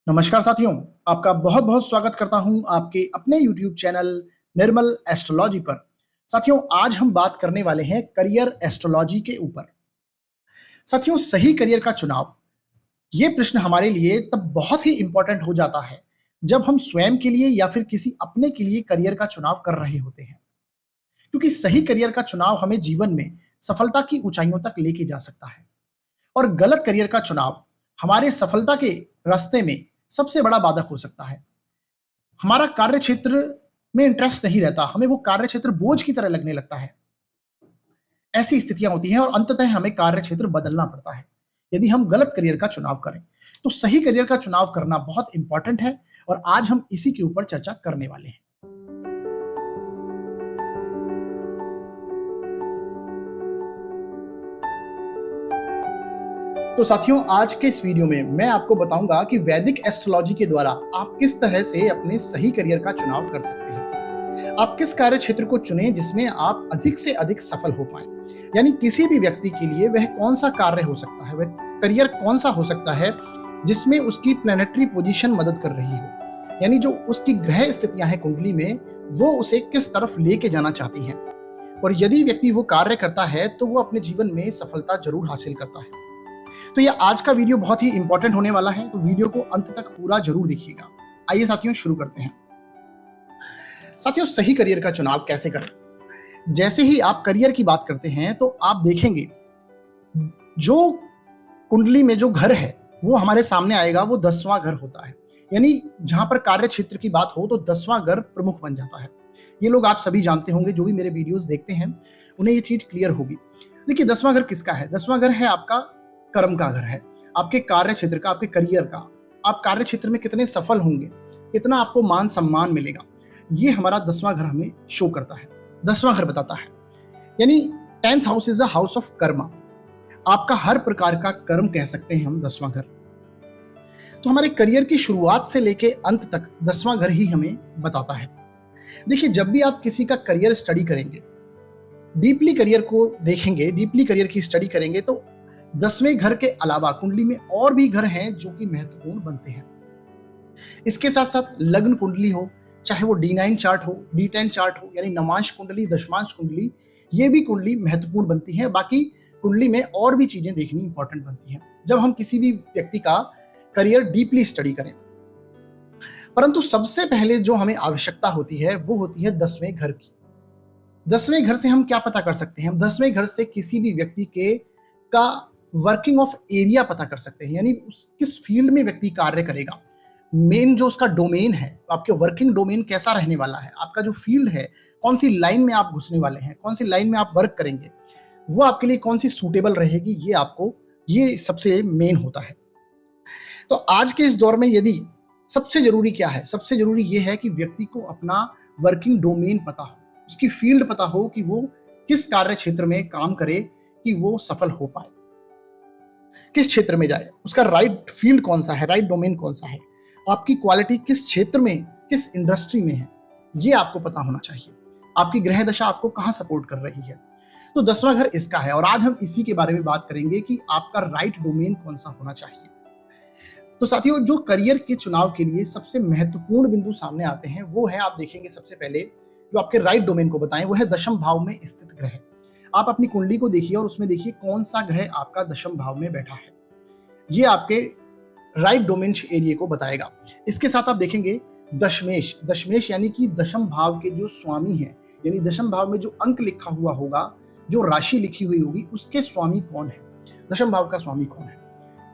नमस्कार साथियों, आपका बहुत बहुत स्वागत करता हूं आपके अपने YouTube चैनल निर्मल एस्ट्रोलॉजी पर। साथियों, आज हम बात करने वाले हैं करियर एस्ट्रोलॉजी के ऊपर। साथियों, सही करियर का चुनाव, ये प्रश्न हमारे लिए तब बहुत ही इंपॉर्टेंट हो जाता है जब हम स्वयं के लिए या फिर किसी अपने के लिए करियर का चुनाव कर रहे होते हैं, क्योंकि सही करियर का चुनाव हमें जीवन में सफलता की ऊंचाइयों तक लेके जा सकता है और गलत करियर का चुनाव हमारे सफलता के रास्ते में सबसे बड़ा बाधक हो सकता है। हमारा कार्य क्षेत्र में इंटरेस्ट नहीं रहता, हमें वो कार्य क्षेत्र बोझ की तरह लगने लगता है। ऐसी स्थितियां होती हैं और अंततः हमें कार्य क्षेत्र बदलना पड़ता है यदि हम गलत करियर का चुनाव करें। तो सही करियर का चुनाव करना बहुत इंपॉर्टेंट है और आज हम इसी के ऊपर चर्चा करने वाले हैं। तो साथियों, आज के इस वीडियो में मैं आपको बताऊंगा कि वैदिक एस्ट्रोलॉजी के द्वारा आप किस तरह से अपने सही करियर का चुनाव कर सकते हैं। आप किस कार्य क्षेत्र को चुनें जिसमें आप अधिक से अधिक सफल हो पाएं। यानी किसी भी व्यक्ति के लिए वह कौन सा कार्य हो सकता है, वह करियर कौन सा हो सकता है जिसमें उसकी प्लैनेटरी पोजीशन मदद कर रही हो, यानी जो उसकी ग्रह स्थितियां हैं कुंडली में, वो उसे किस तरफ लेके जाना चाहती हैं। और यदि व्यक्ति वो कार्य करता है तो वो अपने जीवन में सफलता जरूर हासिल करता है। तो ये आज का वीडियो बहुत ही इंपॉर्टेंट होने वाला है, तो वीडियो को अंत तक पूरा जरूर देखिएगा। आइए साथियों, शुरू करते हैं। साथियों, सही करियर का चुनाव कैसे करें। जैसे ही आप करियर की बात करते हैं तो आप देखेंगे जो कुंडली में जो घर है वो हमारे सामने आएगा, वो 10वां घर होता है। यानी जहां पर कार्य क्षेत्र की बात हो तो 10वां घर प्रमुख बन जाता है। ये लोग आप सभी जानते होंगे, जो भी मेरे वीडियोस देखते हैं उन्हें ये चीज क्लियर होगी। देखिए, 10वां घर किसका है? 10वां घर है आपका कर्म का घर है, आपके कार्य क्षेत्र का, आपके करियर का। आप कार्य क्षेत्र में कितने सफल होंगे, कितना आपको मान सम्मान मिलेगा, ये हमारा 10वां घर हमें शो करता है, 10वां घर बताता है। यानी 10th house is a house of Karma. आपका हर प्रकार का कर्म कह सकते हैं हम 10वां घर। तो हमारे करियर की शुरुआत से लेके अंत तक 10वां घर ही हमें बताता है। देखिए, जब भी आप किसी का करियर स्टडी करेंगे, डीपली करियर को देखेंगे, डीपली करियर की स्टडी करेंगे, तो 10वें घर के अलावा कुंडली में और भी घर हैं जो कि महत्वपूर्ण बनते हैं। इसके साथ साथ लग्न कुंडली हो, चाहे वो D9 चार्ट हो, D10 चार्ट हो, यानी नवांश कुंडली, दशमांश कुंडली, ये भी कुंडली महत्वपूर्ण बनती है। बाकी कुंडली में और भी चीजें देखनी इंपॉर्टेंट बनती हैं जब हम किसी भी व्यक्ति का करियर डीपली स्टडी करें। परंतु सबसे पहले जो हमें आवश्यकता होती है वो होती है 10वें घर की। 10वें घर से हम क्या पता कर सकते हैं? हम 10वें घर से किसी भी व्यक्ति के का वर्किंग ऑफ एरिया पता कर सकते हैं, यानी किस फील्ड में व्यक्ति कार्य करेगा। मेन जो उसका डोमेन है, आपके वर्किंग डोमेन कैसा रहने वाला है, आपका जो फील्ड है, कौन सी लाइन में आप घुसने वाले हैं, कौन सी लाइन में आप वर्क करेंगे, वो आपके लिए कौन सी सूटेबल रहेगी, ये सबसे मेन होता है। तो आज के इस दौर में यदि सबसे जरूरी क्या है? सबसे जरूरी ये है कि व्यक्ति को अपना वर्किंग डोमेन पता हो, उसकी फील्ड पता हो कि वो किस कार्य क्षेत्र में काम करे कि वो सफल हो पाए, किस क्षेत्र में जाए, उसका राइट फील्ड कौन सा है, राइट डोमेन कौन सा है, आपकी क्वालिटी किस क्षेत्र में, किस इंडस्ट्री में है, ये आपको पता होना चाहिए। आपकी ग्रह दशा आपको कहां सपोर्ट कर रही है। तो 10वां घर इसका है और आज हम इसी के बारे में बात करेंगे कि आपका राइट डोमेन कौन सा होना चाहिए। तो साथियों, जो करियर के चुनाव के लिए सबसे महत्वपूर्ण बिंदु सामने आते हैं वो है, आप देखेंगे सबसे पहले जो आपके राइट डोमेन को बताएं वो है दशम भाव में स्थित ग्रह। आप अपनी कुंडली को देखिए और उसमें देखिए कौन सा ग्रह आपका दशम भाव में बैठा है, ये आपके राइट डोमेन एरिया को बताएगा। इसके साथ आप देखेंगे दशमेश। दशमेश यानी कि दशम भाव के जो स्वामी हैं, यानी दशम भाव में जो अंक लिखा हुआ होगा, जो राशि लिखी हुई होगी, उसके स्वामी कौन है, दशम भाव का स्वामी कौन है,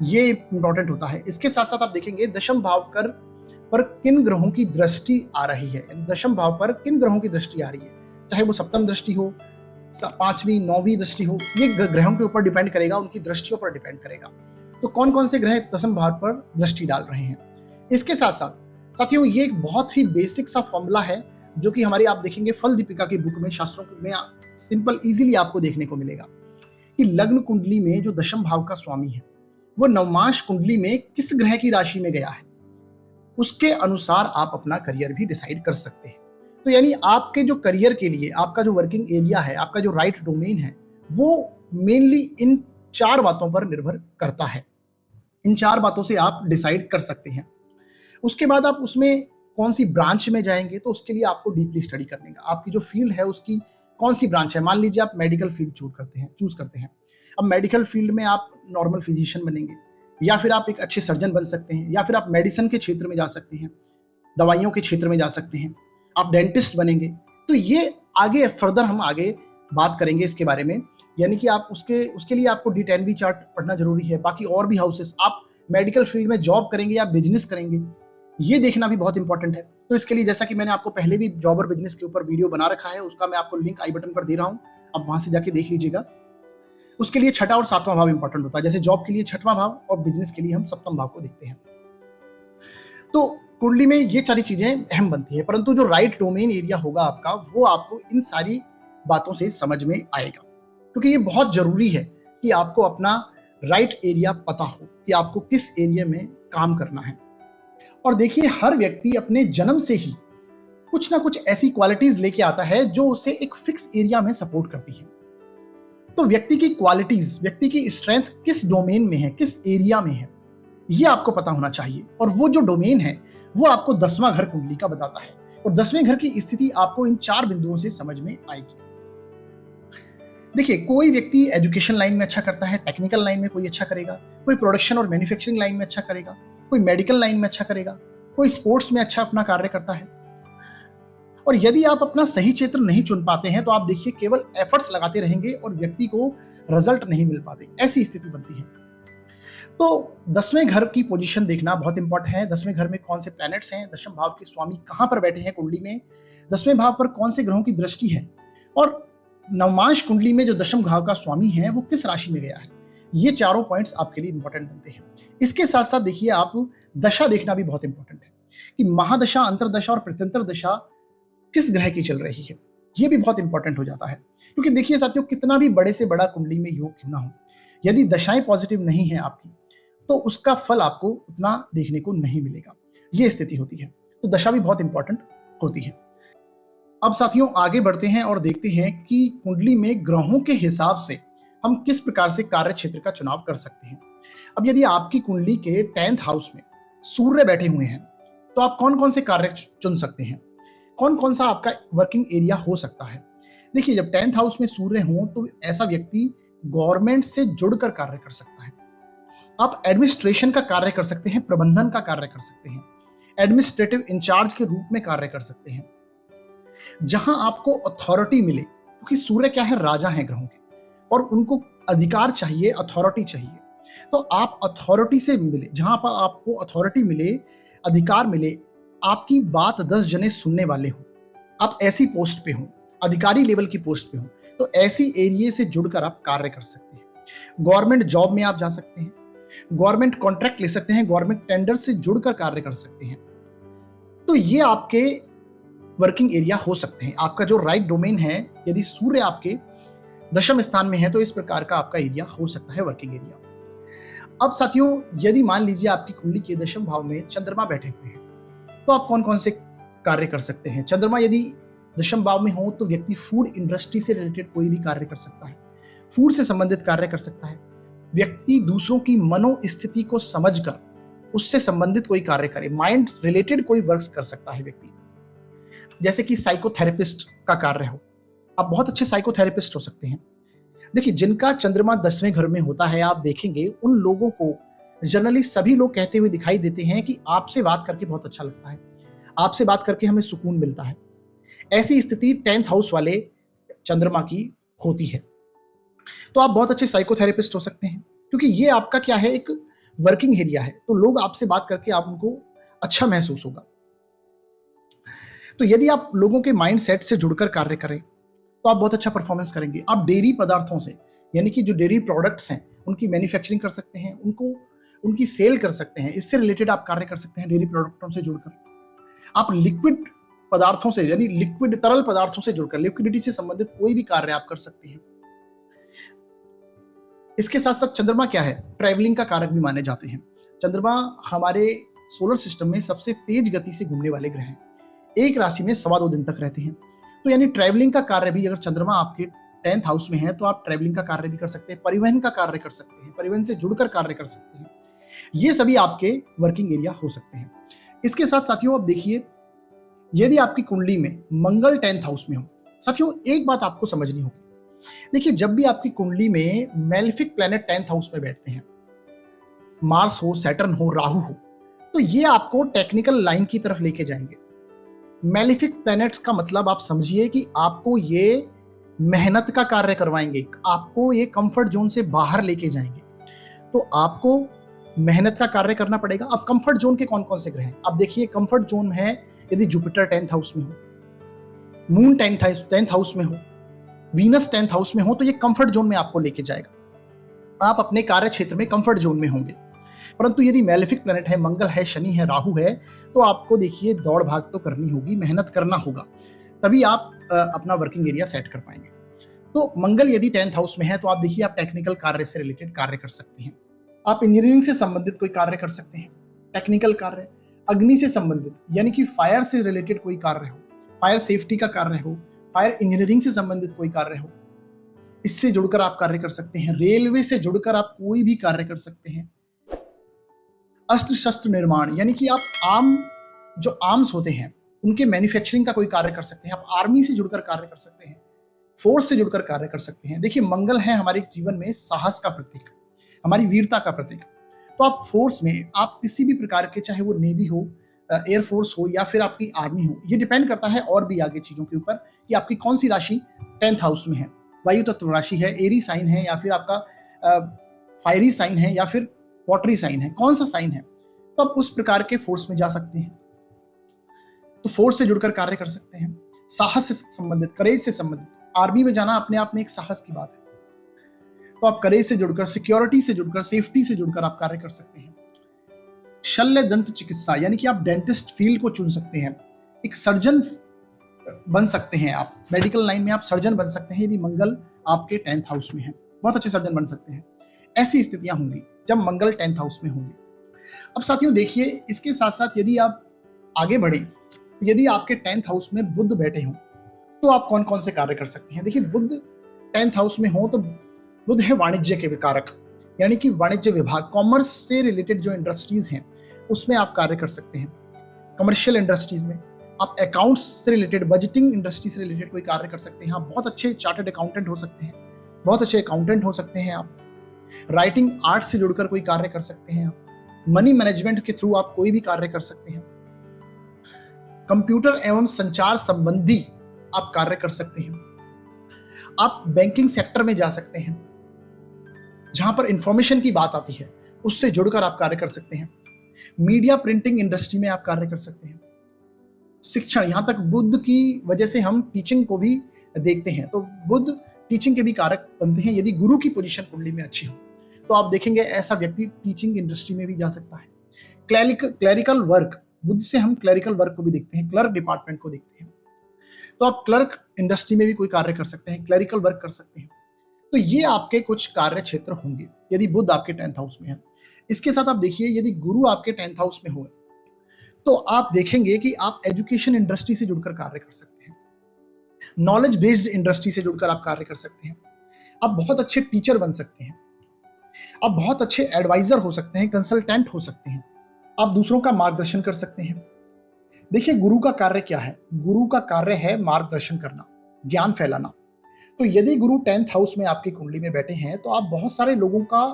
ये इंपॉर्टेंट होता है। इसके साथ साथ आप देखेंगे दशम भाव पर किन ग्रहों की दृष्टि आ रही है, दशम भाव पर किन ग्रहों की दृष्टि आ रही है, चाहे वो सप्तम दृष्टि हो, 5वीं 9वीं दृष्टि हो, ये ग्रहों के ऊपर डिपेंड करेगा, उनकी दृष्टियों पर डिपेंड करेगा। तो कौन कौन से ग्रह दशम भाव पर दृष्टि डाल रहे हैं। इसके साथ साथ साथियों, ये एक बहुत ही बेसिक सा फॉर्मूला है जो कि हमारी आप देखेंगे फल दीपिका की बुक में, शास्त्रों में सिंपल इजीली आपको देखने को मिलेगा कि लग्न कुंडली में जो दशम भाव का स्वामी है वो नवमांश कुंडली में किस ग्रह की राशि में गया है, उसके अनुसार आप अपना करियर भी डिसाइड कर सकते हैं। तो यानी आपके जो करियर के लिए आपका जो वर्किंग एरिया है, आपका जो राइट डोमेन है, वो मेनली इन 4 बातों पर निर्भर करता है। इन 4 बातों से आप डिसाइड कर सकते हैं। उसके बाद आप उसमें कौन सी ब्रांच में जाएंगे, तो उसके लिए आपको डीपली स्टडी करने का, आपकी जो फील्ड है उसकी कौन सी ब्रांच है। मान लीजिए आप मेडिकल फील्ड चूज करते हैं। अब मेडिकल फील्ड में आप नॉर्मल फिजिशियन बनेंगे, या फिर आप एक अच्छे सर्जन बन सकते हैं, या फिर आप मेडिसिन के क्षेत्र में जा सकते हैं, दवाइयों के क्षेत्र में जा सकते हैं, आप डेंटिस्ट बनेंगे। तो ये आगे फर्दर हम आगे बात करेंगे इसके बारे में, यानी कि आप उसके लिए आपको D10V चार्ट पढ़ना जरूरी है। बाकी और भी हाउसेस, आप मेडिकल फील्ड में जॉब करेंगे या बिजनेस करेंगे, ये देखना भी बहुत इंपॉर्टेंट है। तो इसके लिए जैसा कि मैंने आपको पहले भी जॉब और बिजनेस के ऊपर वीडियो बना रखा है, उसका मैं आपको लिंक आई बटन पर दे रहा हूं, आप वहां से जाके देख लीजिएगा। उसके लिए छठा और सातवां भाव इंपॉर्टेंट होता है। जैसे जॉब के लिए छठवां भाव और बिजनेस के लिए हम सप्तम भाव को देखते हैं। तो कुंडली में ये सारी चीजें अहम बनती है, परंतु जो राइट डोमेन एरिया होगा आपका, वो आपको इन सारी बातों से समझ में आएगा, क्योंकि ये बहुत जरूरी है कि आपको अपना राइट एरिया पता हो कि आपको किस एरिया में काम करना है। और देखिए, हर व्यक्ति अपने जन्म से ही कुछ ना कुछ ऐसी क्वालिटीज लेके आता है जो उसे एक फिक्स एरिया में सपोर्ट करती है। तो व्यक्ति की क्वालिटीज, व्यक्ति की स्ट्रेंथ किस डोमेन में है, किस एरिया में है, ये आपको पता होना चाहिए। और वो जो डोमेन है वो आपको 10वां घर कुंडली का बताता है, और 10वें घर की स्थिति आपको इन 4 बिंदुओं से समझ में आएगी। देखिए, कोई व्यक्ति एजुकेशन लाइन में अच्छा करता है, टेक्निकल लाइन में कोई अच्छा करेगा, कोई प्रोडक्शन और मैन्युफैक्चरिंग लाइन में अच्छा करेगा, कोई मेडिकल लाइन में अच्छा करेगा, कोई स्पोर्ट्स में अच्छा अपना कार्य करता है। और यदि आप अपना सही क्षेत्र नहीं चुन पाते हैं तो आप देखिए केवल एफर्ट्स लगाते रहेंगे और व्यक्ति को रिजल्ट नहीं मिल पाते, ऐसी स्थिति बनती है। तो 10वें घर की पोजीशन देखना बहुत इंपॉर्टेंट है। 10वें घर में कौन से प्लैनेट्स हैं, दशम भाव के स्वामी कहां पर बैठे हैं कुंडली में, 10वें भाव पर कौन से ग्रहों की दृष्टि है, और नवमांश कुंडली में जो दशम भाव का स्वामी है वो किस राशि में गया है। ये चारों पॉइंट्स आपके लिए इंपॉर्टेंट बनते हैं। इसके साथ साथ देखिए, आप दशा देखना भी बहुत इंपॉर्टेंट है कि महादशा, अंतरदशा और प्रत्यंतर दशा किस ग्रह की चल रही है, ये भी बहुत इंपॉर्टेंट हो जाता है। क्योंकि देखिए साथियों, कितना भी बड़े से बड़ा कुंडली में योग क्यों ना हो, यदि दशाएं पॉजिटिव नहीं है आपकी, तो उसका फल आपको उतना देखने को नहीं मिलेगा। ये स्थिति होती है। तो दशा भी बहुत इंपॉर्टेंट होती है। अब साथियों, आगे बढ़ते हैं और देखते हैं कि कुंडली में ग्रहों के हिसाब से हम किस प्रकार से कार्य क्षेत्र का चुनाव कर सकते हैं। अब यदि आपकी कुंडली के 10th हाउस में सूर्य बैठे हुए हैं, तो आप कौन कौन से कार्य चुन सकते हैं, कौन कौन सा आपका वर्किंग एरिया हो सकता है। देखिए, जब 10th हाउस में सूर्य हो तो ऐसा व्यक्ति गवर्नमेंट से जुड़कर कार्य कर सकता है। आप एडमिनिस्ट्रेशन का कार्य कर सकते हैं, प्रबंधन का कार्य कर सकते हैं, एडमिनिस्ट्रेटिव इंचार्ज के रूप में कार्य कर सकते हैं, जहां आपको अथॉरिटी मिले। क्योंकि सूर्य क्या है, राजा है ग्रहों के, और उनको अधिकार चाहिए, अथॉरिटी चाहिए। तो आप अथॉरिटी से मिले, जहां पर आपको अथॉरिटी मिले, अधिकार मिले, आपकी बात 10 जने सुनने वाले हो, आप ऐसी पोस्ट पे हो, अधिकारी लेवल की पोस्ट पे हो, तो ऐसी एरिया से जुड़कर आप कार्य कर सकते हैं। गवर्नमेंट जॉब में आप जा सकते हैं, गवर्नमेंट कॉन्ट्रैक्ट ले सकते हैं, गवर्नमेंट टेंडर से जुड़कर कार्य कर सकते हैं। तो ये आपके वर्किंग एरिया हो सकते हैं। आपका जो राइट डोमेन है, यदि सूर्य आपके दशम स्थान में है, तो इस प्रकार का आपका एरिया हो सकता है, वर्किंग एरिया। अब साथियों, यदि मान लीजिए आपकी कुंडली के दशम भाव में चंद्रमा बैठे हुए हैं, तो आप कौन कौन से कार्य कर सकते हैं। चंद्रमा यदि दशम भाव में हो तो व्यक्ति फूड इंडस्ट्री से रिलेटेड कोई भी कार्य कर सकता है, फूड से संबंधित कार्य कर सकता है। व्यक्ति दूसरों की मनोस्थिति को समझकर उससे संबंधित कोई कार्य करे, माइंड रिलेटेड कोई वर्क्स कर सकता है व्यक्ति, जैसे कि साइकोथेरेपिस्ट का कार्य हो। आप बहुत अच्छे साइकोथेरेपिस्ट हो सकते हैं। देखिए, जिनका चंद्रमा 10वें घर में होता है, आप देखेंगे उन लोगों को जनरली सभी लोग कहते हुए दिखाई देते हैं कि आपसे बात करके बहुत अच्छा लगता है, आपसे बात करके हमें सुकून मिलता है। ऐसी स्थिति 10th हाउस वाले चंद्रमा की होती है। तो आप बहुत अच्छे साइकोथेरेपिस्ट हो सकते हैं, क्योंकि ये आपका क्या है, एक वर्किंग एरिया है। तो लोग आपसे बात करके आप उनको अच्छा महसूस होगा। तो यदि आप लोगों के माइंड सेट से जुड़कर कार्य करें तो आप बहुत अच्छा परफॉर्मेंस करेंगे। आप डेयरी पदार्थों से, यानी कि जो डेयरी प्रोडक्ट्स हैं, उनकी मैन्युफैक्चरिंग कर सकते हैं, उनकी सेल कर सकते हैं। इससे रिलेटेड आप कार्य कर सकते हैं डेयरी प्रोडक्टों से जुड़कर। आप लिक्विड पदार्थों से, यानी लिक्विड तरल पदार्थों से जुड़कर, लिक्विडिटी से संबंधित कोई भी कार्य आप कर सकते हैं। इसके साथ साथ चंद्रमा क्या है, ट्रैवलिंग का कारक भी माने जाते हैं। चंद्रमा हमारे सोलर सिस्टम में सबसे तेज गति से घूमने वाले ग्रह हैं। एक राशि में 2.25 दिन तक रहते हैं। तो यानी ट्रैवलिंग का कार्य भी, अगर चंद्रमा आपके 10th हाउस में है तो आप ट्रैवलिंग का कार्य भी कर सकते हैं, परिवहन का कार्य कर सकते हैं, परिवहन से जुड़कर कार्य कर सकते हैं। ये सभी आपके वर्किंग एरिया हो सकते हैं। इसके साथ साथियों आप देखिए, यदि आपकी कुंडली में मंगल 10th हाउस में हो, साथियों एक बात आपको समझनी होगी। देखिए, जब भी आपकी कुंडली में मेलेफिक प्लैनेट 10th हाउस में बैठते हैं, मार्स हो, सैटर्न हो, राहु हो, तो ये आपको टेक्निकल लाइन की तरफ लेके जाएंगे। मेलेफिक प्लैनेट्स का मतलब आप समझिए कि आपको ये मेहनत का कार्य करवाएंगे, आपको ये कंफर्ट जोन से बाहर लेके जाएंगे। तो आपको मेहनत का कार्य करना पड़ेगा। अब कंफर्ट जोन के कौन कौन से ग्रह हैं? अब देखिए, कंफर्ट जोन है यदि जुपिटर 10th हाउस में हो, मून 10th हाउस में हो, वीनस 10th हाउस में हो, तो ये कंफर्ट जोन में आपको लेके जाएगा। आप अपने कार्य क्षेत्र में कंफर्ट जोन में होंगे। परंतु यदि मेलेफिक प्लैनेट है, मंगल है, शनि है, राहु है, तो आपको देखिए दौड़ भाग तो करनी होगी, मेहनत करना होगा, तभी आप अपना वर्किंग एरिया सेट कर पाएंगे। तो मंगल यदि 10th हाउस में है तो आप देखिए, आप टेक्निकल कार्य से रिलेटेड कार्य कर सकते हैं। आप इंजीनियरिंग से संबंधित कोई कार्य कर सकते हैं, टेक्निकल कार्य, अग्नि से संबंधित यानी कि फायर से रिलेटेड कोई कार्य हो, फायर सेफ्टी का कार्य हो, फायर इंजीनियरिंग से संबंधित कोई कार्य हो, इससे जुड़कर आप कार्य कर सकते हैं। रेलवे से जुड़कर आप कोई भी कार्य कर सकते हैं। अस्त्र शस्त्र निर्माण यानी कि आप जो आर्म्स होते हैं उनके मैन्युफैक्चरिंग का कोई कार्य कर सकते हैं। आप आर्मी से जुड़कर कार्य कर सकते हैं, फोर्स से जुड़कर कार्य कर सकते हैं। देखिए, मंगल है हमारे जीवन में साहस का प्रतीक, हमारी वीरता का प्रतीक। तो आप फोर्स में, आप किसी भी प्रकार के, चाहे वो नेवी हो, एयरफोर्स हो या फिर आपकी आर्मी हो, ये डिपेंड करता है और भी आगे चीजों के ऊपर कि आपकी कौन सी राशि 10th हाउस में है। वायु तत्व राशि है, एरी साइन है, या फिर आपका फायरी साइन है, या फिर वाटरी साइन है, कौन सा साइन है, तो आप उस प्रकार के फोर्स में जा सकते हैं। तो फोर्स से जुड़कर कार्य कर सकते हैं। साहस से संबंधित, करेज से संबंधित, आर्मी में जाना अपने आप में एक साहस की बात है। तो आप करेज से जुड़कर, सिक्योरिटी से जुड़कर, सेफ्टी से जुड़कर आप कार्य कर सकते हैं। शल्य दंत चिकित्सा यानी कि आप डेंटिस्ट फील्ड को चुन सकते हैं, एक सर्जन बन सकते हैं। आप मेडिकल लाइन में आप सर्जन बन सकते हैं यदि मंगल आपके 10th हाउस में है, बहुत अच्छे सर्जन बन सकते हैं। ऐसी स्थितियां होंगी जब मंगल 10th हाउस में होंगे। अब साथियों देखिए, इसके साथ साथ यदि आप आगे बढ़े, तो यदि आपके 10th हाउस में बुध बैठे हों तो आप कौन कौन से कार्य कर सकते हैं। देखिए, बुध 10th हाउस में हो तो बुध है वाणिज्य के कारक, यानी कि वाणिज्य विभाग, कॉमर्स से रिलेटेड जो इंडस्ट्रीज हैं उसमें आप कार्य कर सकते हैं। कमर्शियल इंडस्ट्रीज में आप अकाउंट्स से रिलेटेड, बजटिंग इंडस्ट्री से रिलेटेड कोई कार्य कर सकते हैं। आप बहुत अच्छे चार्टर्ड अकाउंटेंट हो सकते हैं, बहुत अच्छे अकाउंटेंट हो सकते हैं। आप राइटिंग आर्ट से जुड़कर कोई कार्य कर सकते हैं। आप मनी मैनेजमेंट के थ्रू आप कोई भी कार्य कर सकते हैं। कंप्यूटर एवं संचार संबंधी आप कार्य कर सकते हैं। आप बैंकिंग सेक्टर में जा सकते हैं, जहां पर इंफॉर्मेशन की बात आती है उससे जुड़कर आप कार्य कर सकते हैं। मीडिया प्रिंटिंग इंडस्ट्री में आप कार्य कर सकते हैं। शिक्षण, यहां तक बुध की वजह से हम टीचिंग को भी देखते हैं, तो बुध टीचिंग के भी कारक बनते हैं। यदि गुरु की पोजीशन कुंडली में अच्छी हो तो आप देखेंगे ऐसा व्यक्ति टीचिंग इंडस्ट्री में भी जा सकता है। क्लरिकल वर्क, बुध से हम क्लरिकल वर्क को भी देखते हैं, क्लर्क डिपार्टमेंट को देखते हैं, तो आप क्लर्क इंडस्ट्री में भी कोई कार्य कर सकते हैं, क्लरिकल वर्क कर सकते हैं। तो ये आपके कुछ कार्य क्षेत्र होंगे यदि बुध आपके 10th हाउस में है। इसके साथ आप देखिए, यदि गुरु आपके 10th हाउस में हो तो आप देखेंगे कि आप एजुकेशन इंडस्ट्री से जुड़कर कार्य कर सकते हैं, नॉलेज बेस्ड इंडस्ट्री से जुड़कर आप कार्य कर सकते हैं। आप बहुत अच्छे टीचर बन सकते हैं, आप बहुत अच्छे एडवाइजर हो सकते हैं, कंसल्टेंट हो सकते हैं, आप दूसरों का मार्गदर्शन कर सकते हैं। देखिए, गुरु का कार्य क्या है? गुरु का कार्य है मार्गदर्शन करना, ज्ञान फैलाना। तो यदि गुरु 10th हाउस में आपकी कुंडली में बैठे हैं तो आप बहुत सारे लोगों का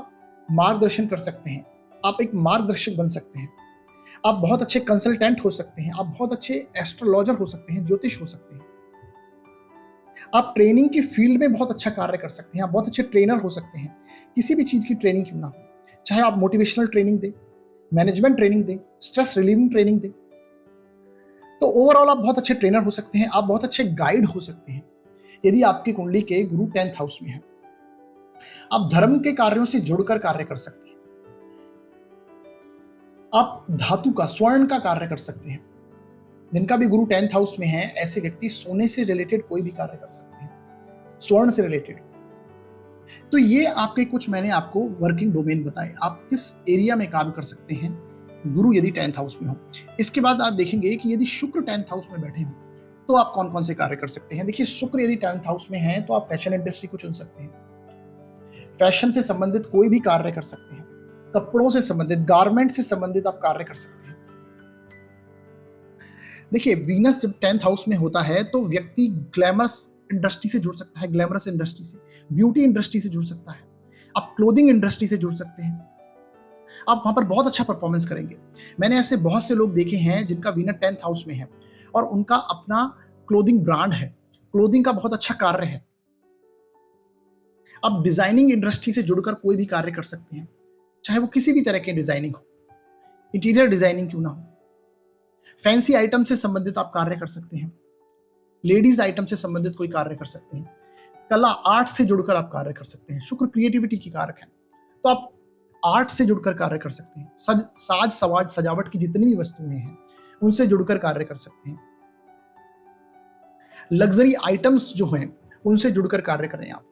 मार्गदर्शन कर सकते हैं, आप एक मार्गदर्शक बन सकते हैं, आप बहुत अच्छे कंसल्टेंट हो सकते हैं, आप बहुत अच्छे एस्ट्रोलॉजर हो सकते हैं, ज्योतिष हो सकते हैं। आप ट्रेनिंग की फील्ड में बहुत अच्छा कार्य कर सकते हैं, आप बहुत अच्छे ट्रेनर हो सकते हैं, किसी भी चीज की ट्रेनिंग क्यों ना हो, चाहे आप मोटिवेशनल ट्रेनिंग दें, मैनेजमेंट ट्रेनिंग दें, स्ट्रेस रिलीविंग ट्रेनिंग दें। तो ओवरऑल आप बहुत अच्छे ट्रेनर हो सकते हैं, आप बहुत अच्छे गाइड हो सकते हैं यदि आपकी कुंडली के गुरु 10th हाउस में है। आप धर्म के कार्यों से जुड़कर कार्य कर सकते हैं, आप धातु का, स्वर्ण का कार्य कर सकते हैं। जिनका भी गुरु 10th हाउस में है, ऐसे व्यक्ति सोने से रिलेटेड कोई भी कार्य कर सकते हैं, स्वर्ण से रिलेटेड। तो ये आपके कुछ मैंने आपको वर्किंग डोमेन बताए, आप किस एरिया में काम कर सकते हैं गुरु यदि 10th हाउस में हो। इसके बाद आप देखेंगे कि यदि शुक्र 10th हाउस में बैठे हो तो आप कौन कौन से कार्य कर सकते हैं। देखिए, शुक्र यदि 10th हाउस में है तो आप फैशन इंडस्ट्री को चुन सकते हैं, फैशन से संबंधित कोई भी कार्य कर सकते हैं, कपड़ों से संबंधित, गारमेंट से संबंधित आप कार्य कर सकते हैं। देखिए, वीनस जब 10th हाउस में होता है तो व्यक्ति ग्लैमरस इंडस्ट्री से जुड़ सकता है, ग्लैमरस इंडस्ट्री से, ब्यूटी इंडस्ट्री से जुड़ सकता है, आप क्लोथिंग इंडस्ट्री से जुड़ सकते हैं, आप वहां पर बहुत अच्छा परफॉर्मेंस करेंगे। मैंने ऐसे बहुत से लोग देखे हैं जिनका वीनस 10th हाउस में है और उनका अपना क्लोथिंग ब्रांड है, क्लोथिंग का बहुत अच्छा कार्य है। आप डिजाइनिंग इंडस्ट्री से जुड़कर कोई भी कार्य कर सकते हैं, चाहे वो किसी भी तरह की डिजाइनिंग हो, इंटीरियर डिजाइनिंग क्यों ना हो, फैंसी आइटम से संबंधित आप कार्य कर सकते हैं, लेडीज आइटम से संबंधित कोई कार्य कर सकते हैं, कला आर्ट से जुड़कर आप कार्य कर सकते हैं। शुक्र क्रिएटिविटी की कारक है, तो आप आर्ट से जुड़कर कार्य कर सकते हैं। साज सवाज सजावट की जितनी भी वस्तुएं हैं उनसे जुड़कर कार्य कर सकते हैं। लग्जरी आइटम्स जो हैं उनसे जुड़कर कार्य करें आप।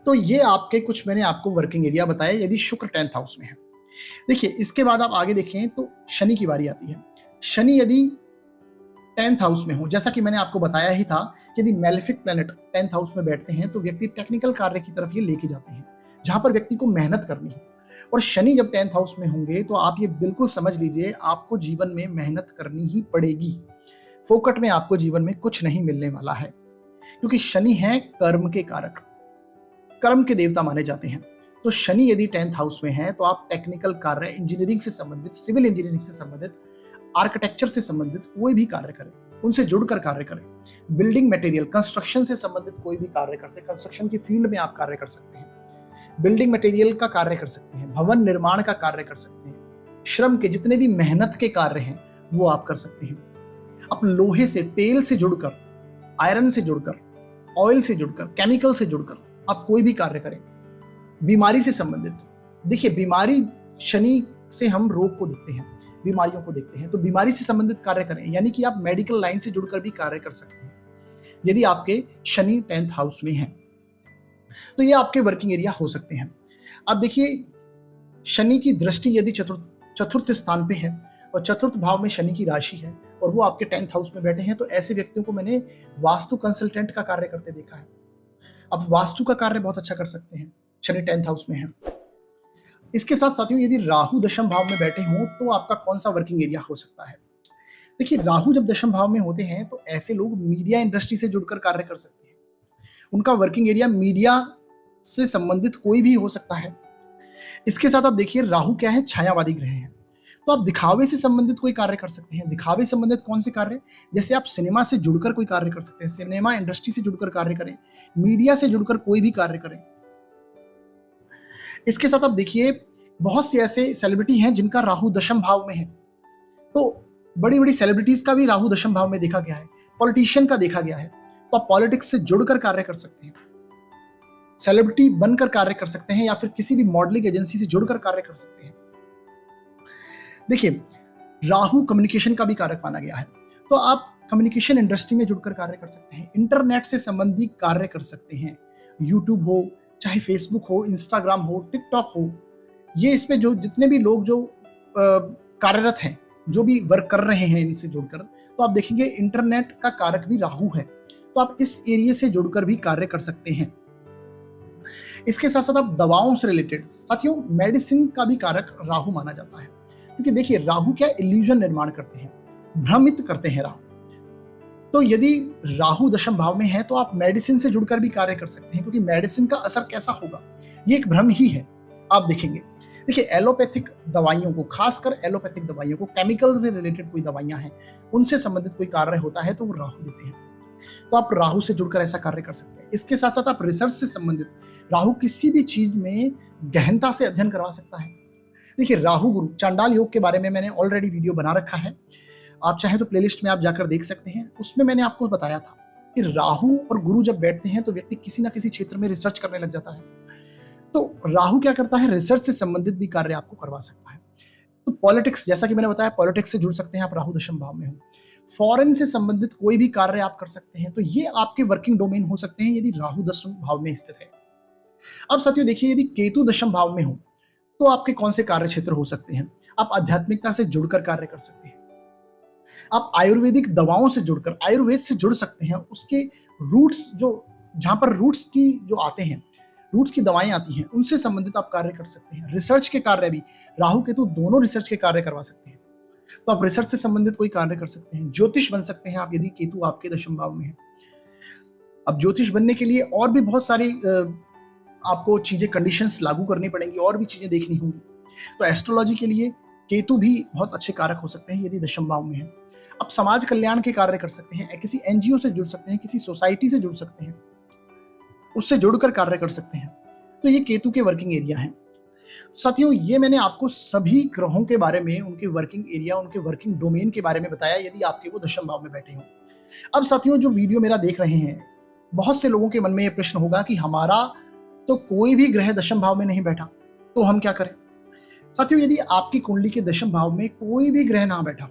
तो ये आपके कुछ मैंने आपको वर्किंग एरिया बताए यदि शुक्र 10th हाउस में है। देखिए, इसके बाद आप आगे देखें तो शनि की बारी आती है। शनि यदि 10th हाउस में हो, जैसा कि मैंने आपको बताया ही था, यदि मैलेफिक प्लैनेट 10th हाउस में बैठते हैं तो व्यक्ति टेक्निकल कार्य की तरफ ये लेके जाते हैं जहां पर व्यक्ति को मेहनत करनी हो। और शनि जब 10th हाउस में होंगे तो आप ये बिल्कुल समझ लीजिए आपको जीवन में मेहनत करनी ही पड़ेगी। फोकट में आपको जीवन में कुछ नहीं मिलने वाला है, क्योंकि शनि है कर्म के कारक, कर्म के देवता माने जाते हैं। तो शनि यदि 10th हाउस में है तो आप टेक्निकल कार्य, इंजीनियरिंग से संबंधित, सिविल इंजीनियरिंग से संबंधित, आर्किटेक्चर से संबंधित कोई भी कार्य करें, उनसे जुड़कर कार्य करें। बिल्डिंग मटेरियल, कंस्ट्रक्शन से संबंधित कोई भी कार्य कर सकते, कंस्ट्रक्शन की फील्ड में आप कार्य कर सकते हैं, बिल्डिंग मटेरियल का कार्य कर सकते हैं, भवन निर्माण का कार्य कर सकते हैं, श्रम के जितने भी मेहनत के कार्य हैं वो आप कर सकते हैं। आप लोहे से, तेल से जुड़कर, आयरन से जुड़कर, ऑयल से जुड़कर, केमिकल से जुड़कर आप कोई भी कार्य करें। बीमारी से संबंधित, देखिए बीमारी, शनि से हम रोग को देखते हैं, बीमारियों को देखते हैं, तो बीमारी से संबंधित कार्य करें, यानी कि आप मेडिकल लाइन से जुड़कर भी कार्य कर सकते हैं यदि आपके शनि 10th हाउस में है। तो ये आपके वर्किंग एरिया हो सकते हैं। अब देखिए, शनि की दृष्टि यदि चतुर्थ स्थान पे है और चतुर्थ भाव में शनि की राशि है और वो आपके 10th हाउस में बैठे हैं, तो ऐसे व्यक्तियों को मैंने वास्तु कंसल्टेंट का कार्य करते देखा है। अब वास्तु का कार्य बहुत अच्छा कर सकते हैं, शनि 10th हाउस में है। इसके साथ साथियों, यदि राहु दशम भाव में बैठे हों तो आपका कौन सा वर्किंग एरिया हो सकता है? देखिए, राहु जब दशम भाव में होते हैं तो ऐसे लोग मीडिया इंडस्ट्री से जुड़कर कार्य कर सकते हैं। उनका वर्किंग एरिया मीडिया से संबंधित कोई भी हो सकता है। इसके साथ आप देखिए, राहु क्या है? छायावादी ग्रह है, तो आप दिखावे से संबंधित कोई कार्य कर सकते हैं। दिखावे से संबंधित कौन से कार्य? जैसे आप सिनेमा से जुड़कर कोई कार्य कर सकते हैं, सिनेमा इंडस्ट्री से जुड़कर कार्य करें, मीडिया से जुड़कर कोई भी कार्य करें। इसके साथ आप देखिए, बहुत से ऐसे सेलिब्रिटी हैं जिनका राहु दशम भाव में है, तो बड़ी बड़ी सेलिब्रिटीज का भी राहु दशम भाव में देखा गया है, पॉलिटिशियन का देखा गया है, तो आप पॉलिटिक्स से जुड़कर कार्य कर सकते हैं, सेलिब्रिटी बनकर कार्य कर सकते हैं, या फिर किसी भी मॉडलिंग एजेंसी से जुड़कर कार्य कर सकते हैं। देखिए, राहु कम्युनिकेशन का भी कारक माना गया है, तो आप कम्युनिकेशन इंडस्ट्री में जुड़कर कार्य कर सकते हैं, इंटरनेट से संबंधित कार्य कर सकते हैं, यूट्यूब हो, चाहे फेसबुक हो, इंस्टाग्राम हो, टिकटॉक हो, ये इसमें जो जितने भी लोग जो कार्यरत हैं, जो भी वर्क कर रहे हैं इनसे जुड़कर, तो आप देखेंगे इंटरनेट का कारक भी राहु है, तो आप इस एरिया से जुड़कर भी कार्य कर सकते हैं। इसके साथ साथ आप दवाओं से रिलेटेड, साथियों मेडिसिन का भी कारक राहु माना जाता है, क्योंकि देखिए राहु क्या इल्यूजन निर्माण करते हैं, भ्रमित करते हैं राहु। तो यदि राहु दशम भाव में है तो आप मेडिसिन से जुड़कर भी कार्य कर सकते हैं, क्योंकि मेडिसिन का असर कैसा होगा ये एक भ्रम ही है। आप देखेंगे, देखिए एलोपैथिक दवाइयों को, खासकर एलोपैथिक दवाइयों को, केमिकल से रिलेटेड कोई दवाइयां हैं उनसे संबंधित कोई कार्य होता है तो वो राहु देते हैं, तो आप राहु से जुड़कर ऐसा कार्य कर सकते हैं। इसके साथ साथ आप रिसर्च से संबंधित, राहु किसी भी चीज में गहनता से अध्ययन करवा सकता है। देखिए, राहु गुरु चांडाल योग के बारे में मैंने ऑलरेडी वीडियो बना रखा है, आप चाहे तो प्लेलिस्ट में आप जाकर देख सकते हैं। उसमें मैंने आपको बताया था कि राहु और गुरु जब बैठते हैं तो व्यक्ति किसी ना किसी क्षेत्र में रिसर्च करने लग जाता है। तो राहु क्या करता है? रिसर्च से संबंधित भी कार्य आपको करवा सकता है। तो पॉलिटिक्स, जैसा कि मैंने बताया, पॉलिटिक्स से जुड़ सकते हैं आप राहु दशम भाव में हो। फॉरेन से संबंधित कोई भी कार्य आप कर सकते हैं, तो ये आपके वर्किंग डोमेन हो सकते हैं यदि राहु दशम भाव में स्थित है। अब साथियों देखिए, यदि केतु दशम भाव में हो तो आपके कौन से कार्य क्षेत्र हो सकते हैं? आप आध्यात्मिकता से जुड़कर कार्य कर सकते हैं, आप आयुर्वेदिक दवाओं से जुड़कर, आयुर्वेद से जुड़ सकते हैं, उसके रूट्स जो, जहां पर रूट्स की जो आते हैं, रूट्स की दवाएं आती हैं, उनसे संबंधित आप कार्य कर सकते हैं। रिसर्च के कार्य भी, राहु केतु दोनों रिसर्च के कार्य करवा सकते हैं। तो आप रिसर्च से संबंधित कोई कार्य कर सकते हैं, ज्योतिष बन सकते हैं आप यदि केतु आपके दशम भाव में है। अब ज्योतिष बनने के लिए और भी बहुत सारी आपको चीजें, कंडीशंस लागू करनी पड़ेंगी, और भी चीजें देखनी होंगी। तो एस्ट्रोलॉजी के लिए केतु भी बहुत अच्छे कारक हो सकते हैं यदि दशम भाव में है। आप समाज कल्याण के कार्य कर सकते हैं, किसी एनजीओ से जुड़ सकते हैं, किसी सोसाइटी से जुड़ सकते हैं, उससे जुड़कर कार्य कर सकते हैं। तो ये केतु के वर्किंग एरिया हैं। साथियों, ये मैंने आपको सभी ग्रहों के बारे में, उनके वर्किंग एरिया, उनके वर्किंग डोमेन के बारे में बताया यदि आपके वो दशम भाव में बैठे हों। अब साथियों, जो वीडियो मेरा देख रहे हैं, बहुत से लोगों के मन में ये प्रश्न होगा कि हमारा तो कोई भी ग्रह दशम भाव में नहीं बैठा, तो हम क्या करें? साथियों, यदि आपकी कुंडली के दशम भाव में कोई भी ग्रह ना बैठा हो,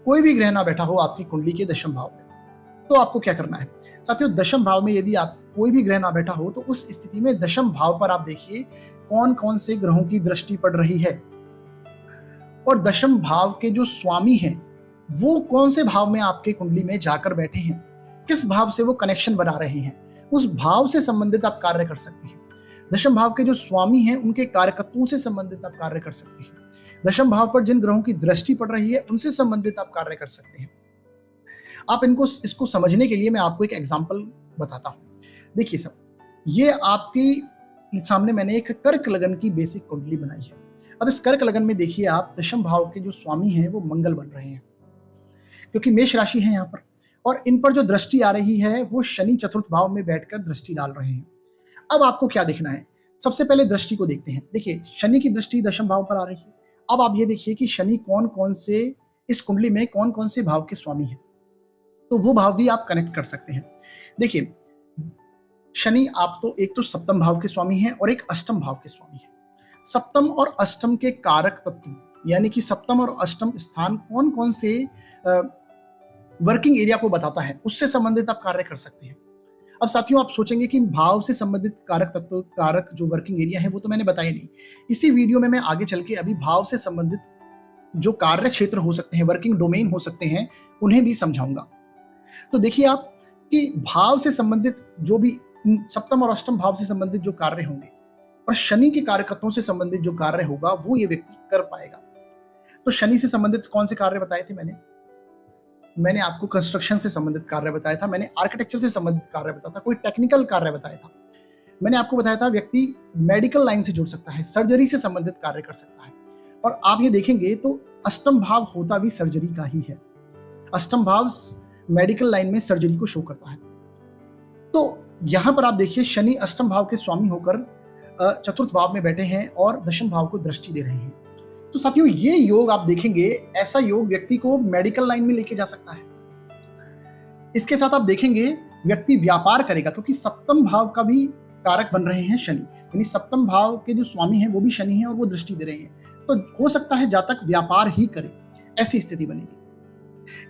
कोई भी ग्रह ना बैठा हो आपकी कुंडली के दशम भाव में, तो आपको क्या करना है? साथियों, दशम भाव में यदि आप कोई भी ग्रह ना बैठा हो, तो उस स्थिति में दशम भाव पर आप देखिए कौन कौन से ग्रहों की दृष्टि पड़ रही है, और दशम भाव के जो स्वामी हैं वो कौन से भाव में आपके कुंडली में जाकर बैठे हैं, किस भाव से वो कनेक्शन बना रहे हैं, उस भाव से संबंधित आप कार्य कर सकते हैं। दशम भाव के जो स्वामी हैं उनके कारकत्वों से संबंधित आप कार्य कर सकते हैं। दशम भाव पर जिन ग्रहों की दृष्टि पड़ रही है उनसे संबंधित आप कार्य कर सकते हैं। आप इसको समझने के लिए मैं आपको एक एग्जाम्पल बताता हूं। देखिए सब, ये आपके सामने मैंने एक कर्क लगन की बेसिक कुंडली बनाई है। अब इस कर्क लगन में देखिए आप, दशम भाव के जो स्वामी हैं वो मंगल बन रहे हैं, क्योंकि मेष राशि है यहाँ पर, और इन पर जो दृष्टि आ रही है वो शनि चतुर्थ भाव में बैठकर दृष्टि डाल रहे हैं। अब आपको क्या देखना है? सबसे पहले दृष्टि को देखते हैं। देखिए, शनि की दृष्टि दशम भाव पर आ रही है। अब आप ये देखिए कि शनि कौन कौन से, इस कुंडली में कौन कौन से भाव के स्वामी हैं, तो वो भाव भी आप कनेक्ट कर सकते हैं। देखिए, शनि आप तो एक तो सप्तम भाव के स्वामी हैं और एक अष्टम भाव के स्वामी हैं। सप्तम और अष्टम के कारक तत्व, यानी कि सप्तम और अष्टम स्थान कौन कौन से वर्किंग एरिया को बताता है, उससे संबंधित आप कार्य कर सकते हैं। अब साथियों, आप सोचेंगे कि भाव से संबंधित कारक तत्व, कारक जो वर्किंग एरिया है वो तो मैंने बताया नहीं। इसी वीडियो में मैं आगे चल के अभी भाव से संबंधित जो कार्य क्षेत्र हो सकते हैं, वर्किंग डोमेन हो सकते हैं, उन्हें भी समझाऊंगा। तो देखिए आप कि भाव से संबंधित जो भी सप्तम और अष्टम भाव से संबंधित जो कार्य होंगे और शनि के कारकत्वों से संबंधित जो कार्य होगा वो ये व्यक्ति कर पाएगा। तो शनि से संबंधित कौन से कार्य बताए थे मैंने आपको कंस्ट्रक्शन से संबंधित कार्य बताया था, मैंने आर्किटेक्चर से संबंधित कार्य बताया था, कोई टेक्निकल कार्य बताया था, मैंने आपको बताया था व्यक्ति मेडिकल लाइन से जुड़ सकता है, सर्जरी से संबंधित कार्य कर सकता है। और आप ये देखेंगे तो अष्टम भाव होता भी सर्जरी का ही है। अष्टम भाव मेडिकल लाइन में सर्जरी को शो करता है। तो यहां पर आप देखिए शनि अष्टम भाव के स्वामी होकर चतुर्थ भाव में बैठे हैं और दशम भाव को दृष्टि दे रहे हैं। तो साथियों, ये योग आप देखेंगे, ऐसा योग व्यक्ति को मेडिकल लाइन में लेके जा सकता है। इसके साथ आप देखेंगे व्यक्ति व्यापार करेगा, क्योंकि सप्तम भाव का भी कारक बन रहे हैं शनि, यानी सप्तम भाव के जो स्वामी हैं वो भी शनि हैं और वो दृष्टि दे रहे हैं। तो हो सकता है जातक व्यापार ही करे, ऐसी स्थिति बनेगी।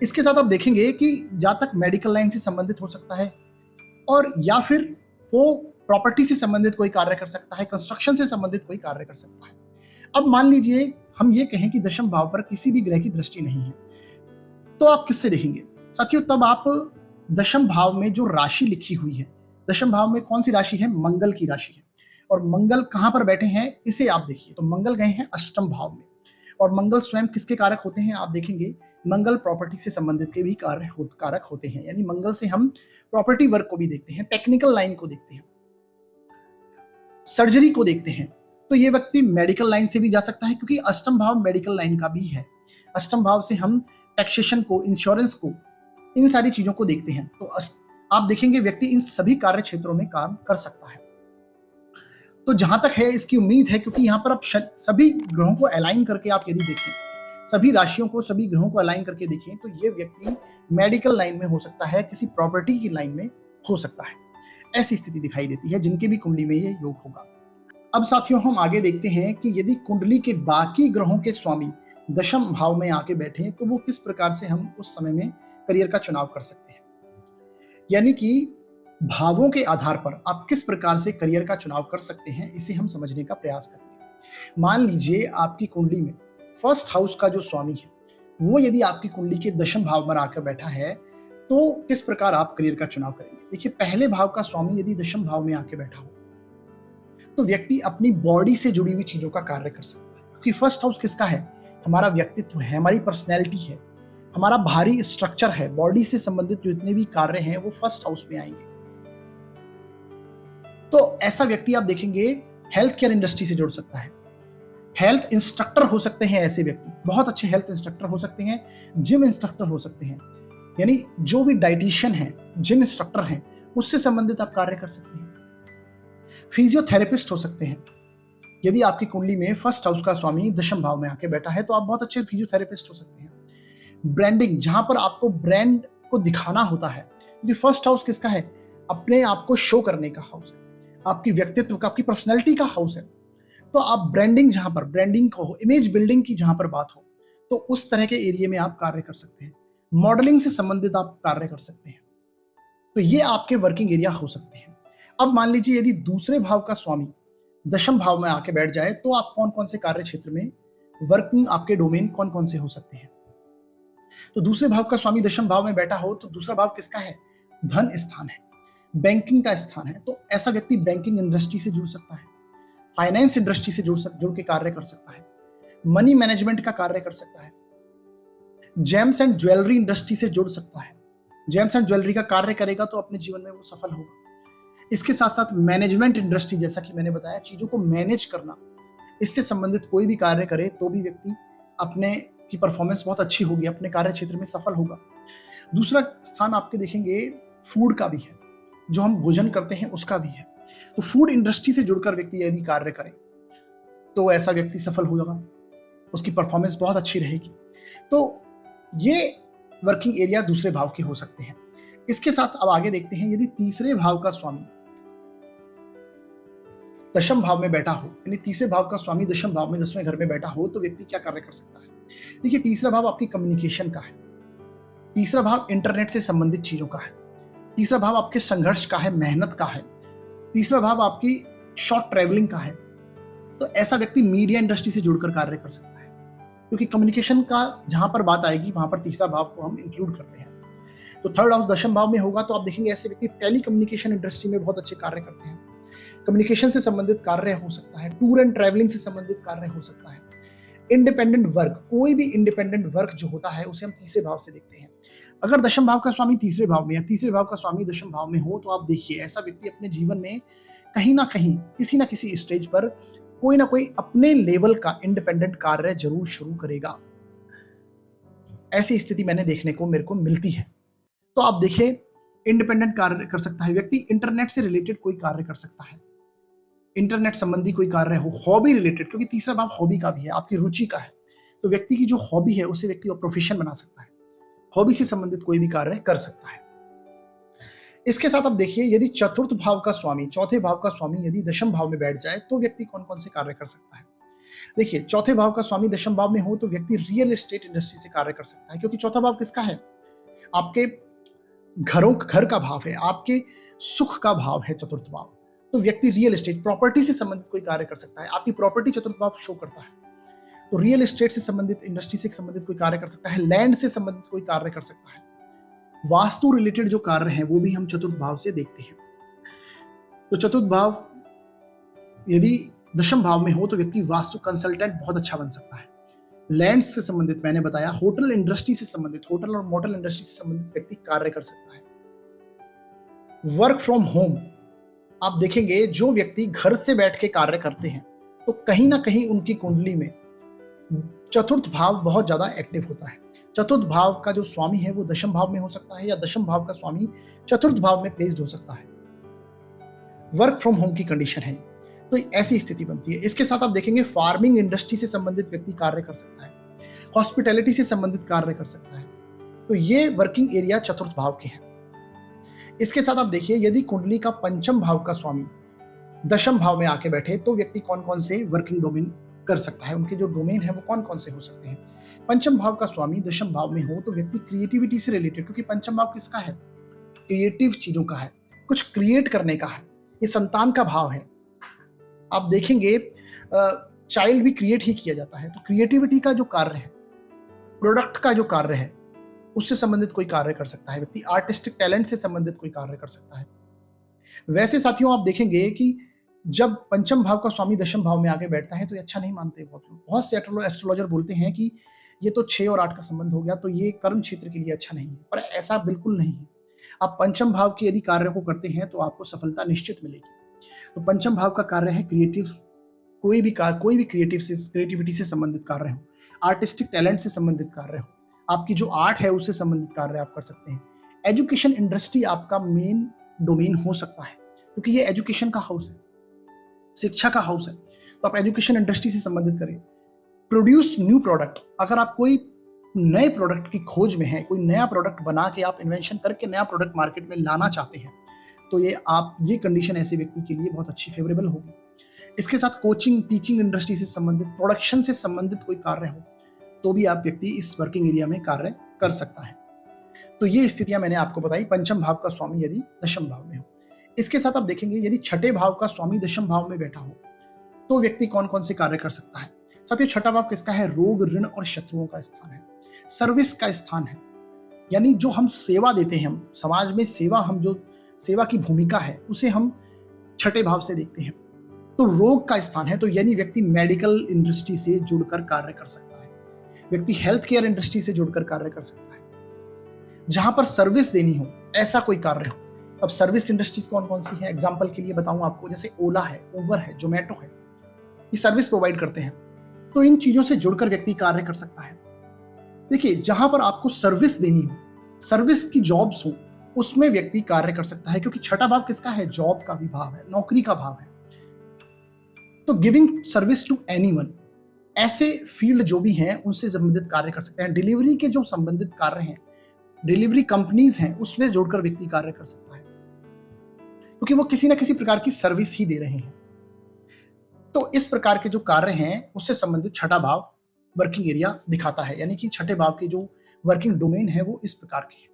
इसके साथ आप देखेंगे कि जातक मेडिकल लाइन से संबंधित हो सकता है, और या फिर वो प्रॉपर्टी से संबंधित कोई कार्य कर सकता है, कंस्ट्रक्शन से संबंधित कोई कार्य कर सकता है। अब मान लीजिए हम ये कहें कि दशम भाव पर किसी भी ग्रह की दृष्टि नहीं है, तो आप किससे देखेंगे? साथियों, तब आप दशम भाव में जो राशि लिखी हुई है, दशम भाव में कौन सी राशि है? मंगल की राशि है। और मंगल कहां पर बैठे हैं इसे आप देखिए, तो मंगल गए हैं अष्टम भाव में, और मंगल स्वयं किसके कारक होते हैं? आप देखेंगे मंगल प्रॉपर्टी से संबंधित के भी कारक होते हैं, यानी मंगल से हम प्रॉपर्टी वर्क को भी देखते हैं, टेक्निकल लाइन को देखते हैं, सर्जरी को देखते हैं। तो ये व्यक्ति मेडिकल लाइन से भी जा सकता है, क्योंकि अष्टम भाव मेडिकल लाइन का भी है। अष्टम भाव से हम टैक्सेशन को, इंश्योरेंस को, इन सारी चीजों को देखते हैं। तो आप देखेंगे व्यक्ति इन सभी कार्य क्षेत्रों में काम कर सकता है। तो जहां तक है इसकी उम्मीद है, क्योंकि यहां पर आप सभी ग्रहों को अलाइन करके आप यदि देखें, सभी राशियों को, सभी ग्रहों को अलाइन करके देखें, तो ये व्यक्ति मेडिकल लाइन में हो सकता है, किसी प्रॉपर्टी की लाइन में हो सकता है। ऐसी स्थिति दिखाई देती है जिनके भी कुंडली में ये योग होगा। अब साथियों, हम आगे देखते हैं कि यदि कुंडली के बाकी ग्रहों के स्वामी दशम भाव में आके बैठे तो वो किस प्रकार से हम उस समय में करियर का चुनाव कर सकते हैं, यानी कि भावों के आधार पर आप किस प्रकार से करियर का चुनाव कर सकते हैं, इसे हम समझने का प्रयास करेंगे। मान लीजिए आपकी कुंडली में फर्स्ट हाउस का जो स्वामी है वो यदि आपकी कुंडली के दशम भाव में आकर बैठा है, तो किस प्रकार आप करियर का चुनाव करेंगे। देखिए, पहले भाव का स्वामी यदि दशम भाव में आके बैठा हो तो व्यक्ति अपनी बॉडी से जुड़ी हुई चीजों का कार्य कर सकता है, क्योंकि फर्स्ट हाउस किसका है? हमारा व्यक्तित्व है, हमारी पर्सनैलिटी है, हमारा भारी स्ट्रक्चर है, बॉडी से संबंधित जितने भी कार्य हैं वो फर्स्ट हाउस में आएंगे। तो ऐसा व्यक्ति आप देखेंगे हेल्थ केयर इंडस्ट्री से जुड़ सकता है, हेल्थ इंस्ट्रक्टर हो सकते हैं। ऐसे व्यक्ति बहुत अच्छे हेल्थ इंस्ट्रक्टर हो सकते हैं, जिम इंस्ट्रक्टर हो सकते हैं, यानी जो भी डाइटिशियन है, जिम इंस्ट्रक्टर हैं, उससे संबंधित आप कार्य कर सकते हैं। फिजियोथेरेपिस्ट हो सकते हैं। यदि आपकी कुंडली में फर्स्ट हाउस का स्वामी दशम भाव में आके बैठा है तो आप बहुत अच्छे फिजियोथेरेपिस्ट हो सकते हैं। ब्रांडिंग, जहां पर आपको ब्रांड को दिखाना होता है, क्योंकि फर्स्ट हाउस किसका है? अपने आप को शो करने का हाउस है, आपकी व्यक्तित्व का, आपकी पर्सनैलिटी का हाउस है। तो आप ब्रांडिंग, जहां पर ब्रांडिंग को हो, इमेज बिल्डिंग की जहां पर बात हो, तो उस तरह के एरिया में आप कार्य कर सकते हैं। मॉडलिंग से संबंधित आप कार्य कर सकते हैं। तो ये आपके वर्किंग एरिया हो सकते हैं। अब मान लीजिए यदि दूसरे भाव का स्वामी दशम भाव में आके बैठ जाए तो आप कौन कौन से कार्य क्षेत्र में वर्किंग, आपके डोमेन कौन कौन से हो सकते हैं? तो दूसरे भाव का स्वामी दशम भाव में बैठा हो तो दूसरा भाव किसका है? धन स्थान है, बैंकिंग का स्थान है। तो ऐसा व्यक्ति बैंकिंग इंडस्ट्री से जुड़ सकता है, फाइनेंस इंडस्ट्री से जुड़ के कार्य कर सकता है, मनी मैनेजमेंट का कार्य कर सकता है, जेम्स एंड ज्वेलरी इंडस्ट्री से जुड़ सकता है। जेम्स एंड ज्वेलरी का कार्य करेगा तो अपने जीवन में वो सफल होगा। इसके साथ साथ मैनेजमेंट इंडस्ट्री, जैसा कि मैंने बताया, चीजों को मैनेज करना, इससे संबंधित कोई भी कार्य करे तो भी व्यक्ति अपने की परफॉर्मेंस बहुत अच्छी होगी, अपने कार्य क्षेत्र में सफल होगा। दूसरा स्थान आपके देखेंगे फूड का भी है, जो हम भोजन करते हैं उसका भी है। तो फूड इंडस्ट्री से जुड़कर व्यक्ति यदि कार्य करे तो ऐसा व्यक्ति सफल होगा, उसकी परफॉर्मेंस बहुत अच्छी रहेगी। तो ये वर्किंग एरिया दूसरे भाव के हो सकते हैं। इसके साथ अब आगे देखते हैं, यदि तीसरे भाव का स्वामी दशम भाव में बैठा हो, यानी तीसरे भाव का स्वामी दशम भाव में 10वें घर में बैठा हो तो व्यक्ति क्या कार्य कर सकता है? देखिए, तीसरा भाव आपकी कम्युनिकेशन का है, तीसरा भाव इंटरनेट से संबंधित चीजों का है, तीसरा भाव आपके संघर्ष का है, मेहनत का है, तीसरा भाव आपकी शॉर्ट ट्रेवलिंग का है। तो ऐसा व्यक्ति मीडिया इंडस्ट्री से जुड़कर कार्य कर सकता है, क्योंकि कम्युनिकेशन का जहां पर बात आएगी वहां पर तीसरा भाव को हम इंक्लूड करते हैं। तो थर्ड हाउस दशम भाव में होगा तो आप देखेंगे ऐसे व्यक्ति टेली कम्युनिकेशन इंडस्ट्री में बहुत अच्छे कार्य करते हैं। कम्युनिकेशन से संबंधित कार्य हो सकता है, टूर एंड ट्रैवलिंग से संबंधित कार्य हो सकता है, इंडिपेंडेंट वर्क, कोई भी इंडिपेंडेंट वर्क जो होता है उसे हम तीसरे भाव से देखते हैं। अगर दशम भाव का स्वामी तीसरे भाव में या तीसरे भाव का स्वामी दशम भाव में हो तो आप देखिए ऐसा व्यक्ति अपने जीवन में कहीं ना कहीं, किसी ना किसी स्टेज पर कोई ना कोई अपने लेवल का इंडिपेंडेंट कार्य जरूर शुरू करेगा। ऐसी स्थिति मेरे को मिलती है। तो आप देखिए, इंडिपेंडेंट कार्य कर सकता है व्यक्ति, इंटरनेट से रिलेटेड कोई कार्य कर सकता है, इंटरनेट संबंधी कोई कार्य हो, हॉबी रिलेटेड, क्योंकि तीसरा भाव हॉबी का भी है, आपकी रुचि का है। तो व्यक्ति की जो हॉबी है उसे व्यक्ति प्रोफेशन बना सकता है, हॉबी से संबंधित कोई भी कार्य कर सकता है। इसके साथ आप देखिए, यदि चतुर्थ भाव का स्वामी, चौथे भाव का स्वामी यदि दशम भाव में बैठ जाए तो व्यक्ति कौन कौन से कार्य कर सकता है? देखिए, चौथे भाव का स्वामी दशम भाव में हो तो व्यक्ति रियल एस्टेट इंडस्ट्री से कार्य कर सकता है, क्योंकि चौथा भाव किसका है? आपके घर का भाव है, आपके सुख का भाव है चतुर्थ भाव। तो व्यक्ति रियल एस्टेट, प्रॉपर्टी से संबंधित कोई कार्य कर सकता है। आपकी प्रॉपर्टी चतुर्थ भाव शो करता है, तो रियल एस्टेट से संबंधित, इंडस्ट्री से संबंधित कोई कार्य कर सकता है, लैंड से संबंधित कोई कार्य कर सकता है। वास्तु रिलेटेड जो कार्य हैं वो भी हम चतुर्थ भाव से देखते हैं। तो चतुर्थ भाव यदि दशम भाव में हो तो व्यक्ति वास्तु कंसल्टेंट बहुत अच्छा बन सकता है। लैंड से संबंधित, मैंने बताया, होटल इंडस्ट्री से संबंधित, होटल और मोटल इंडस्ट्री से संबंधित व्यक्ति कार्य कर सकता है। वर्क फ्रॉम होम, आप देखेंगे जो व्यक्ति घर से बैठ के कार्य करते हैं तो कहीं ना कहीं उनकी कुंडली में चतुर्थ भाव बहुत ज्यादा एक्टिव होता है। चतुर्थ भाव का जो स्वामी है वो दशम भाव में हो सकता है या दशम भाव का स्वामी चतुर्थ भाव में प्लेस्ड हो सकता है। वर्क फ्रॉम होम की कंडीशन है, तो ऐसी स्थिति बनती है। इसके साथ आप देखेंगे फार्मिंग इंडस्ट्री से संबंधित व्यक्ति कार्य कर सकता है, हॉस्पिटैलिटी से संबंधित कार्य कर सकता है। तो ये वर्किंग एरिया चतुर्थ भाव के हैं। इसके साथ आप देखिए, यदि कुंडली का पंचम भाव का स्वामी दशम भाव में आके बैठे तो व्यक्ति कौन कौन से वर्किंग डोमेन कर सकता है, उनके जो डोमेन है वो कौन कौन से हो सकते हैं। पंचम भाव का स्वामी दशम भाव में हो तो व्यक्ति क्रिएटिविटी से रिलेटेड, क्योंकि पंचम भाव किसका है? क्रिएटिव चीजों का है, कुछ क्रिएट करने का है, ये संतान का भाव है। आप देखेंगे चाइल्ड भी क्रिएट ही किया जाता है, तो क्रिएटिविटी का जो कार्य है, प्रोडक्ट का जो कार्य है, उससे संबंधित कोई कार्य कर सकता है व्यक्ति। आर्टिस्टिक टैलेंट से संबंधित कोई कार्य कर सकता है। वैसे साथियों आप देखेंगे कि जब पंचम भाव का स्वामी दशम भाव में आके बैठता है तो ये अच्छा नहीं मानते बहुत लोग। बहुत से एस्ट्रोलॉजर बोलते हैं कि ये तो 6 और 8 का संबंध हो गया, तो ये कर्म क्षेत्र के लिए अच्छा नहीं है, पर ऐसा बिल्कुल नहीं है। आप पंचम भाव के यदि कार्य को करते हैं तो आपको सफलता निश्चित मिलेगी। तो पंचम भाव का कार्य है क्रिएटिव, कोई भी क्रिएटिविटी से संबंधित कार्य हो, आर्टिस्टिक टैलेंट से संबंधित कार्य हो, आपकी जो आर्ट है उससे संबंधित कार्य आप कर सकते हैं। एजुकेशन इंडस्ट्री आपका मेन डोमेन हो सकता है, क्योंकि ये एजुकेशन का हाउस है, शिक्षा का हाउस है, तो आप एजुकेशन इंडस्ट्री से संबंधित करिए। प्रोड्यूस न्यू प्रोडक्ट, अगर आप कोई नए प्रोडक्ट की खोज में है, कोई नया प्रोडक्ट बना के आप इन्वेंशन करके नया प्रोडक्ट मार्केट में लाना चाहते हैं, तो ये कंडीशन ऐसे व्यक्ति के लिए बहुत अच्छी फेवरेबल होगी। इसके साथ कोचिंग टीचिंग इंडस्ट्री से संबंधित, प्रोडक्शन से संबंधित कोई कार्य हो तो भी आप व्यक्ति इस वर्किंग एरिया में कार्य कर सकता है। तो ये स्थितियां मैंने आपको बताई पंचम भाव का स्वामी यदि दशम भाव में हो। इसके साथ आप देखेंगे यदि छठे भाव का स्वामी दशम भाव में बैठा हो तो व्यक्ति कौन कौन से कार्य कर सकता है। साथियों, छठा भाव किसका है? रोग, ऋण और शत्रुओं का स्थान है, सर्विस का स्थान है। यानी जो हम सेवा देते हैं, हम समाज में हम जो सेवा की भूमिका है उसे हम छठे भाव से देखते हैं। तो रोग का स्थान है, तो यानी व्यक्ति मेडिकल इंडस्ट्री से जुड़कर कार्य कर सकता है, व्यक्ति हेल्थ केयर इंडस्ट्री से जुड़कर कार्य कर सकता है, जहां पर सर्विस देनी हो ऐसा कोई कार्य हो। अब सर्विस इंडस्ट्रीज कौन कौन सी है, एग्जांपल के लिए बताऊं आपको, जैसे ओला है, उबर है, जोमेटो है, ये सर्विस प्रोवाइड करते हैं, तो इन चीजों से जुड़कर व्यक्ति कार्य कर सकता है। देखिए, जहां पर आपको सर्विस देनी हो, सर्विस की जॉब्स हो, उसमें व्यक्ति कार्य कर सकता है, क्योंकि छठा भाव किसका है? जॉब का भी भाव है, नौकरी का भाव है। तो गिविंग सर्विस टू एनीवन, ऐसे फील्ड जो भी हैं उनसे संबंधित कार्य कर सकते हैं। डिलीवरी के जो संबंधित कार्य हैं, डिलीवरी कंपनीज हैं, उसमें जोड़कर व्यक्ति कार्य कर सकता है, क्योंकि वो किसी ना किसी प्रकार की सर्विस ही दे रहे हैं। तो इस प्रकार के जो कार्य हैं उससे संबंधित छठा भाव वर्किंग एरिया दिखाता है, यानी कि छठे भाव के जो वर्किंग डोमेन है वो इस प्रकार के हैं।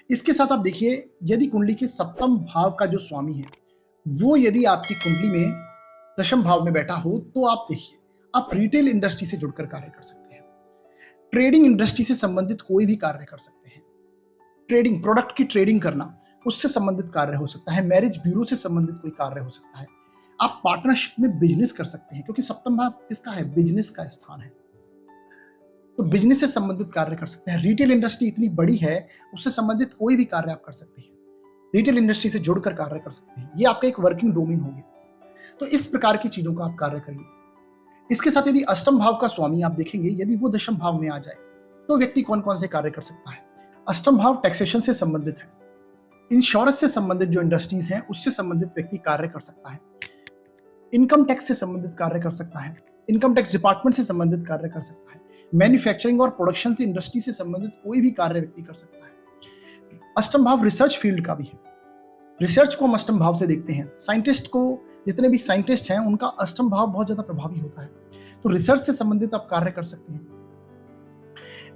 इसके साथ आप देखिए, यदि कुंडली के सप्तम भाव का जो स्वामी है वो यदि आपकी कुंडली में दशम भाव में बैठा हो तो आप देखिए, आप रिटेल इंडस्ट्री से जुड़कर कार्य कर सकते हैं, ट्रेडिंग इंडस्ट्री से संबंधित कोई भी कार्य कर सकते हैं, ट्रेडिंग, प्रोडक्ट की ट्रेडिंग करना, उससे संबंधित कार्य हो सकता है, मैरिज ब्यूरो से संबंधित कोई कार्य हो सकता है, आप पार्टनरशिप में बिजनेस कर सकते हैं, क्योंकि सप्तम भाव किसका है? बिजनेस का स्थान है, तो बिजनेस से संबंधित कार्य कर सकते हैं। रिटेल इंडस्ट्री इतनी बड़ी है, उससे संबंधित कोई भी कार्य आप कर सकते हैं, रिटेल इंडस्ट्री से जुड़कर कार्य कर सकते हैं, ये आपका एक वर्किंग डोमेन हो गया। तो इस प्रकार की चीजों का आप कार्य करिए। इसके साथ यदि अष्टम भाव का स्वामी आप देखेंगे, यदि वो दशम भाव में आ जाए तो व्यक्ति कौन कौन से कार्य कर सकता है। अष्टम भाव टैक्सेशन से संबंधित है, इंश्योरेंस से संबंधित जो इंडस्ट्रीज हैं उससे संबंधित व्यक्ति कार्य कर सकता है, इनकम टैक्स से संबंधित कार्य कर सकता है, इनकम टैक्स डिपार्टमेंट से संबंधित कार्य कर सकता है, मैन्युफैक्चरिंग और प्रोडक्शन से इंडस्ट्री से संबंधित कोई भी कार्य व्यक्ति कर सकता है। अष्टम भाव रिसर्च फील्ड का भी है, रिसर्च को हम अष्टम भाव से देखते हैं। साइंटिस्ट को, जितने भी साइंटिस्ट हैं उनका अष्टम भाव बहुत ज्यादा प्रभावी होता है, तो रिसर्च से संबंधित आप कार्य कर सकते हैं।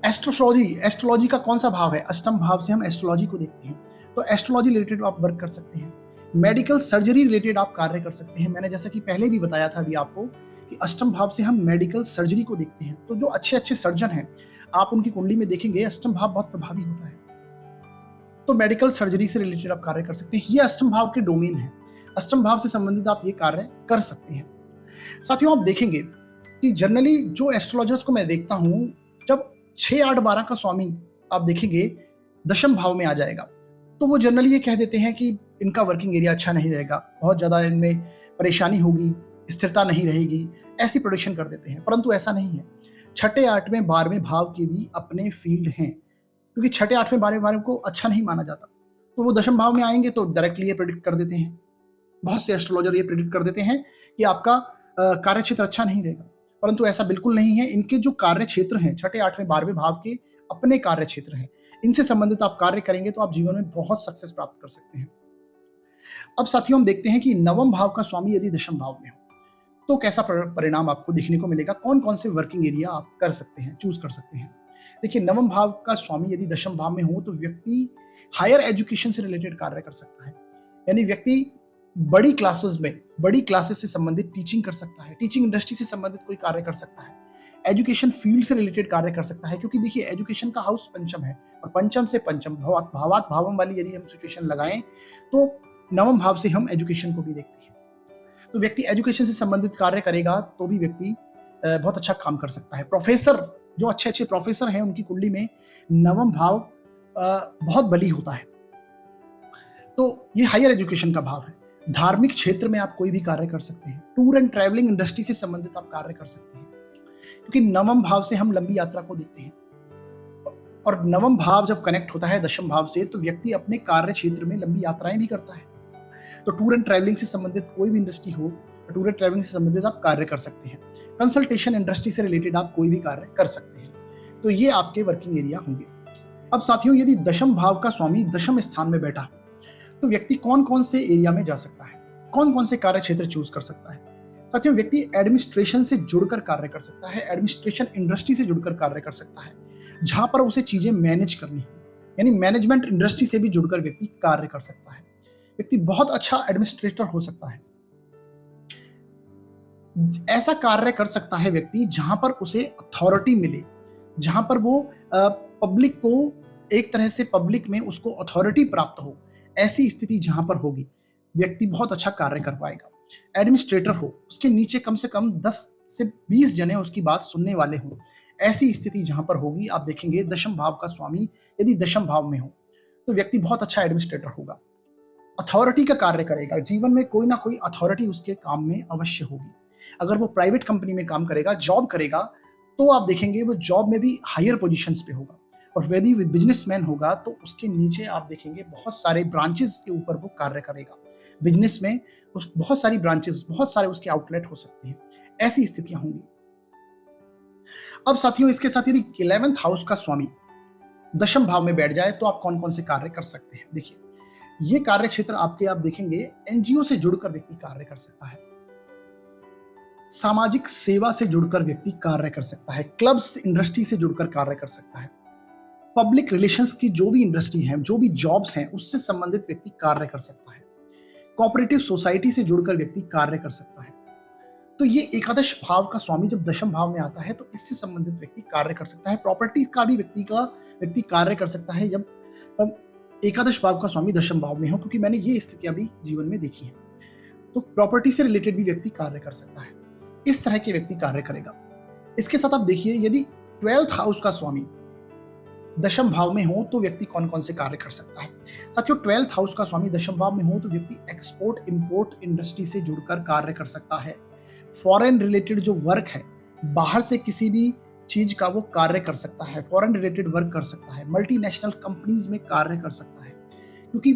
एस्ट्रोलॉजी का कौन सा भाव है? अष्टम भाव से हम एस्ट्रोलॉजी को देखते हैं, तो एस्ट्रोलॉजी रिलेटेड आप वर्क कर सकते हैं। मेडिकल सर्जरी रिलेटेड आप कार्य कर सकते हैं। मैंने जैसा कि पहले भी बताया था अभी आपको कि अष्टम भाव से हम मेडिकल सर्जरी को देखते हैं, तो जो अच्छे अच्छे सर्जन हैं आप उनकी कुंडली में देखेंगे अष्टम भाव बहुत प्रभावी होता है, तो मेडिकल सर्जरी से रिलेटेड आप कार्य कर सकते हैं। ये अष्टम भाव के डोमेन है, अष्टम भाव से संबंधित आप ये कार्य कर सकते हैं। साथियों, आप देखेंगे कि जनरली जो एस्ट्रोलॉजर्स को मैं देखता हूं, जब 6, 8, 12 का स्वामी आप देखेंगे दशम भाव में आ जाएगा तो वो जनरली ये कह देते हैं कि इनका वर्किंग एरिया अच्छा नहीं रहेगा, बहुत ज्यादा इनमें परेशानी होगी, स्थिरता नहीं रहेगी, ऐसी प्रोडिक्शन कर देते हैं। परंतु ऐसा नहीं है, छठे, 8वें, 12वें भाव के भी अपने फील्ड हैं, क्योंकि छठे, 8वें, 12वें भाव को अच्छा नहीं माना जाता, तो वो दशम भाव में आएंगे तो डायरेक्टली ये प्रेडिक्ट कर देते हैं। बहुत से एस्ट्रोलॉजर ये प्रेडिक्ट कर देते हैं कि आपका कार्य क्षेत्र अच्छा नहीं रहेगा, परंतु ऐसा बिल्कुल नहीं है। इनके जो कार्य क्षेत्र हैं, छठे, 8वें, 12वें भाव के अपने कार्य क्षेत्र हैं, इनसे संबंधित आप कार्य करेंगे तो आप जीवन में बहुत सक्सेस प्राप्त कर सकते हैं। अब साथियों, हम देखते हैं कि नवम भाव का स्वामी यदि दशम भाव में हो तो कैसा परिणाम आपको देखने को मिलेगा, कौन कौन से वर्किंग एरिया आप कर सकते हैं, चूज कर सकते हैं। देखिए, नवम भाव का स्वामी यदि दशम भाव में हो तो व्यक्ति हायर एजुकेशन से रिलेटेड कार्य कर सकता है, यानी व्यक्ति बड़ी क्लासेस से संबंधित टीचिंग कर सकता है, टीचिंग इंडस्ट्री से संबंधित कोई कार्य कर सकता है, एजुकेशन फील्ड से रिलेटेड कार्य कर सकता है, क्योंकि देखिए एजुकेशन का हाउस पंचम है और पंचम से पंचम भावात भावम वाली यदि हम सिचुएशन लगाएं तो नवम भाव से हम एजुकेशन को भी देखते हैं। तो व्यक्ति एजुकेशन से संबंधित कार्य करेगा तो भी व्यक्ति बहुत अच्छा काम कर सकता है। प्रोफेसर, जो अच्छे अच्छे प्रोफेसर हैं, उनकी कुंडली में नवम भाव बहुत बली होता है, तो ये हायर एजुकेशन का भाव है। धार्मिक क्षेत्र में आप कोई भी कार्य कर सकते हैं। टूर एंड ट्रैवलिंग इंडस्ट्री से संबंधित आप कार्य कर सकते हैं, क्योंकि नवम भाव से हम लंबी यात्रा को देखते हैं, और नवम भाव जब कनेक्ट होता है दशम भाव से तो व्यक्ति अपने कार्य क्षेत्र में लंबी यात्राएं भी करता है। तो टूर एंड ट्रैवलिंग से संबंधित कोई भी इंडस्ट्री हो, टूर एंड ट्रैवलिंग से संबंधित आप कार्य कर सकते हैं। कंसल्टेशन इंडस्ट्री से रिलेटेड आप कोई भी कार्य कर सकते हैं। तो ये आपके वर्किंग एरिया होंगे। अब साथियों, यदि दशम भाव का स्वामी दशम स्थान में बैठा तो व्यक्ति कौन कौन से एरिया में जा सकता है, कौन कौन से कार्य क्षेत्र चूज कर सकता है। साथियों, व्यक्ति एडमिनिस्ट्रेशन से जुड़कर कार्य कर सकता है, एडमिनिस्ट्रेशन इंडस्ट्री से जुड़कर कार्य कर सकता है, जहां पर उसे चीजें मैनेज करनी हो, यानी मैनेजमेंट इंडस्ट्री से भी जुड़कर व्यक्ति कार्य कर सकता है। व्यक्ति बहुत अच्छा एडमिनिस्ट्रेटर हो सकता है। ऐसा कार्य कर सकता है व्यक्ति जहां पर उसे अथॉरिटी मिले, जहां पर वो पब्लिक को एक तरह से पब्लिक में उसको अथॉरिटी प्राप्त हो। ऐसी स्थिति जहां पर होगी व्यक्ति बहुत अच्छा कार्य कर पाएगा। एडमिनिस्ट्रेटर हो, उसके नीचे कम से कम 10 से 20 जने उसकी बात सुनने वाले हों। ऐसी स्थिति जहां पर होगी, आप देखेंगे दशम भाव का स्वामी यदि दशम भाव में हो तो व्यक्ति बहुत अच्छा एडमिनिस्ट्रेटर होगा, अथॉरिटी का कार्य करेगा। जीवन में कोई ना कोई अथॉरिटी उसके काम में अवश्य होगी। अगर वो प्राइवेट कंपनी में काम करेगा, जॉब करेगा, तो आप देखेंगे वो जॉब में भी हायर पोजीशंस पे होगा। और यदि बिजनेसमैन होगा तो उसके नीचे आप देखेंगे बहुत सारे ब्रांचेस के ऊपर वो कार्य करेगा। बिजनेस में बहुत सारी ब्रांचेस, बहुत सारे उसके आउटलेट हो सकते हैं। ऐसी स्थितियां होंगी। अब साथियों, इसके साथ यदि 11th हाउस का स्वामी दशम भाव में बैठ जाए तो आप कौन कौन से कार्य कर सकते हैं। देखिए, ये कार्य क्षेत्र आपके, आप देखेंगे एनजीओ से जुड़कर व्यक्ति कार्य कर सकता है, सामाजिक सेवा से जुड़कर व्यक्ति कार्य कर सकता है, क्लब्स इंडस्ट्री से जुड़कर कार्य कर सकता है, पब्लिक रिलेशंस की जो भी इंडस्ट्री है, जो भी जॉब्स हैं, उससे संबंधित व्यक्ति कार्य कर सकता है, कोऑपरेटिव सोसाइटी से जुड़कर व्यक्ति कार्य कर सकता है। तो ये एकादश भाव का स्वामी जब दशम भाव में आता है तो इससे संबंधित व्यक्ति कार्य कर सकता है। प्रॉपर्टी का भी व्यक्ति कार्य कर सकता है जब एकादश भाव का स्वामी दशम भाव में हो, क्योंकि मैंने ये स्थितियां भी जीवन में देखी हैं। तो प्रॉपर्टी से रिलेटेड भी व्यक्ति कार्य कर सकता है। इस तरह के व्यक्ति कार्य करेगा। इसके साथ आप देखिए, यदि 12th हाउस का स्वामी दशम भाव में हो तो व्यक्ति कौन कौन से कार्य कर सकता है। साथियों, 12th हाउस का स्वामी दशम भाव में हो तो व्यक्ति एक्सपोर्ट इंपोर्ट इंडस्ट्री से जुड़कर कार्य कर सकता है। फॉरेन रिलेटेड जो वर्क है, बाहर से किसी भी चीज का वो कार्य कर सकता है, फॉरेन रिलेटेड वर्क कर सकता है, मल्टीनेशनल कंपनीज में कार्य कर सकता है। क्योंकि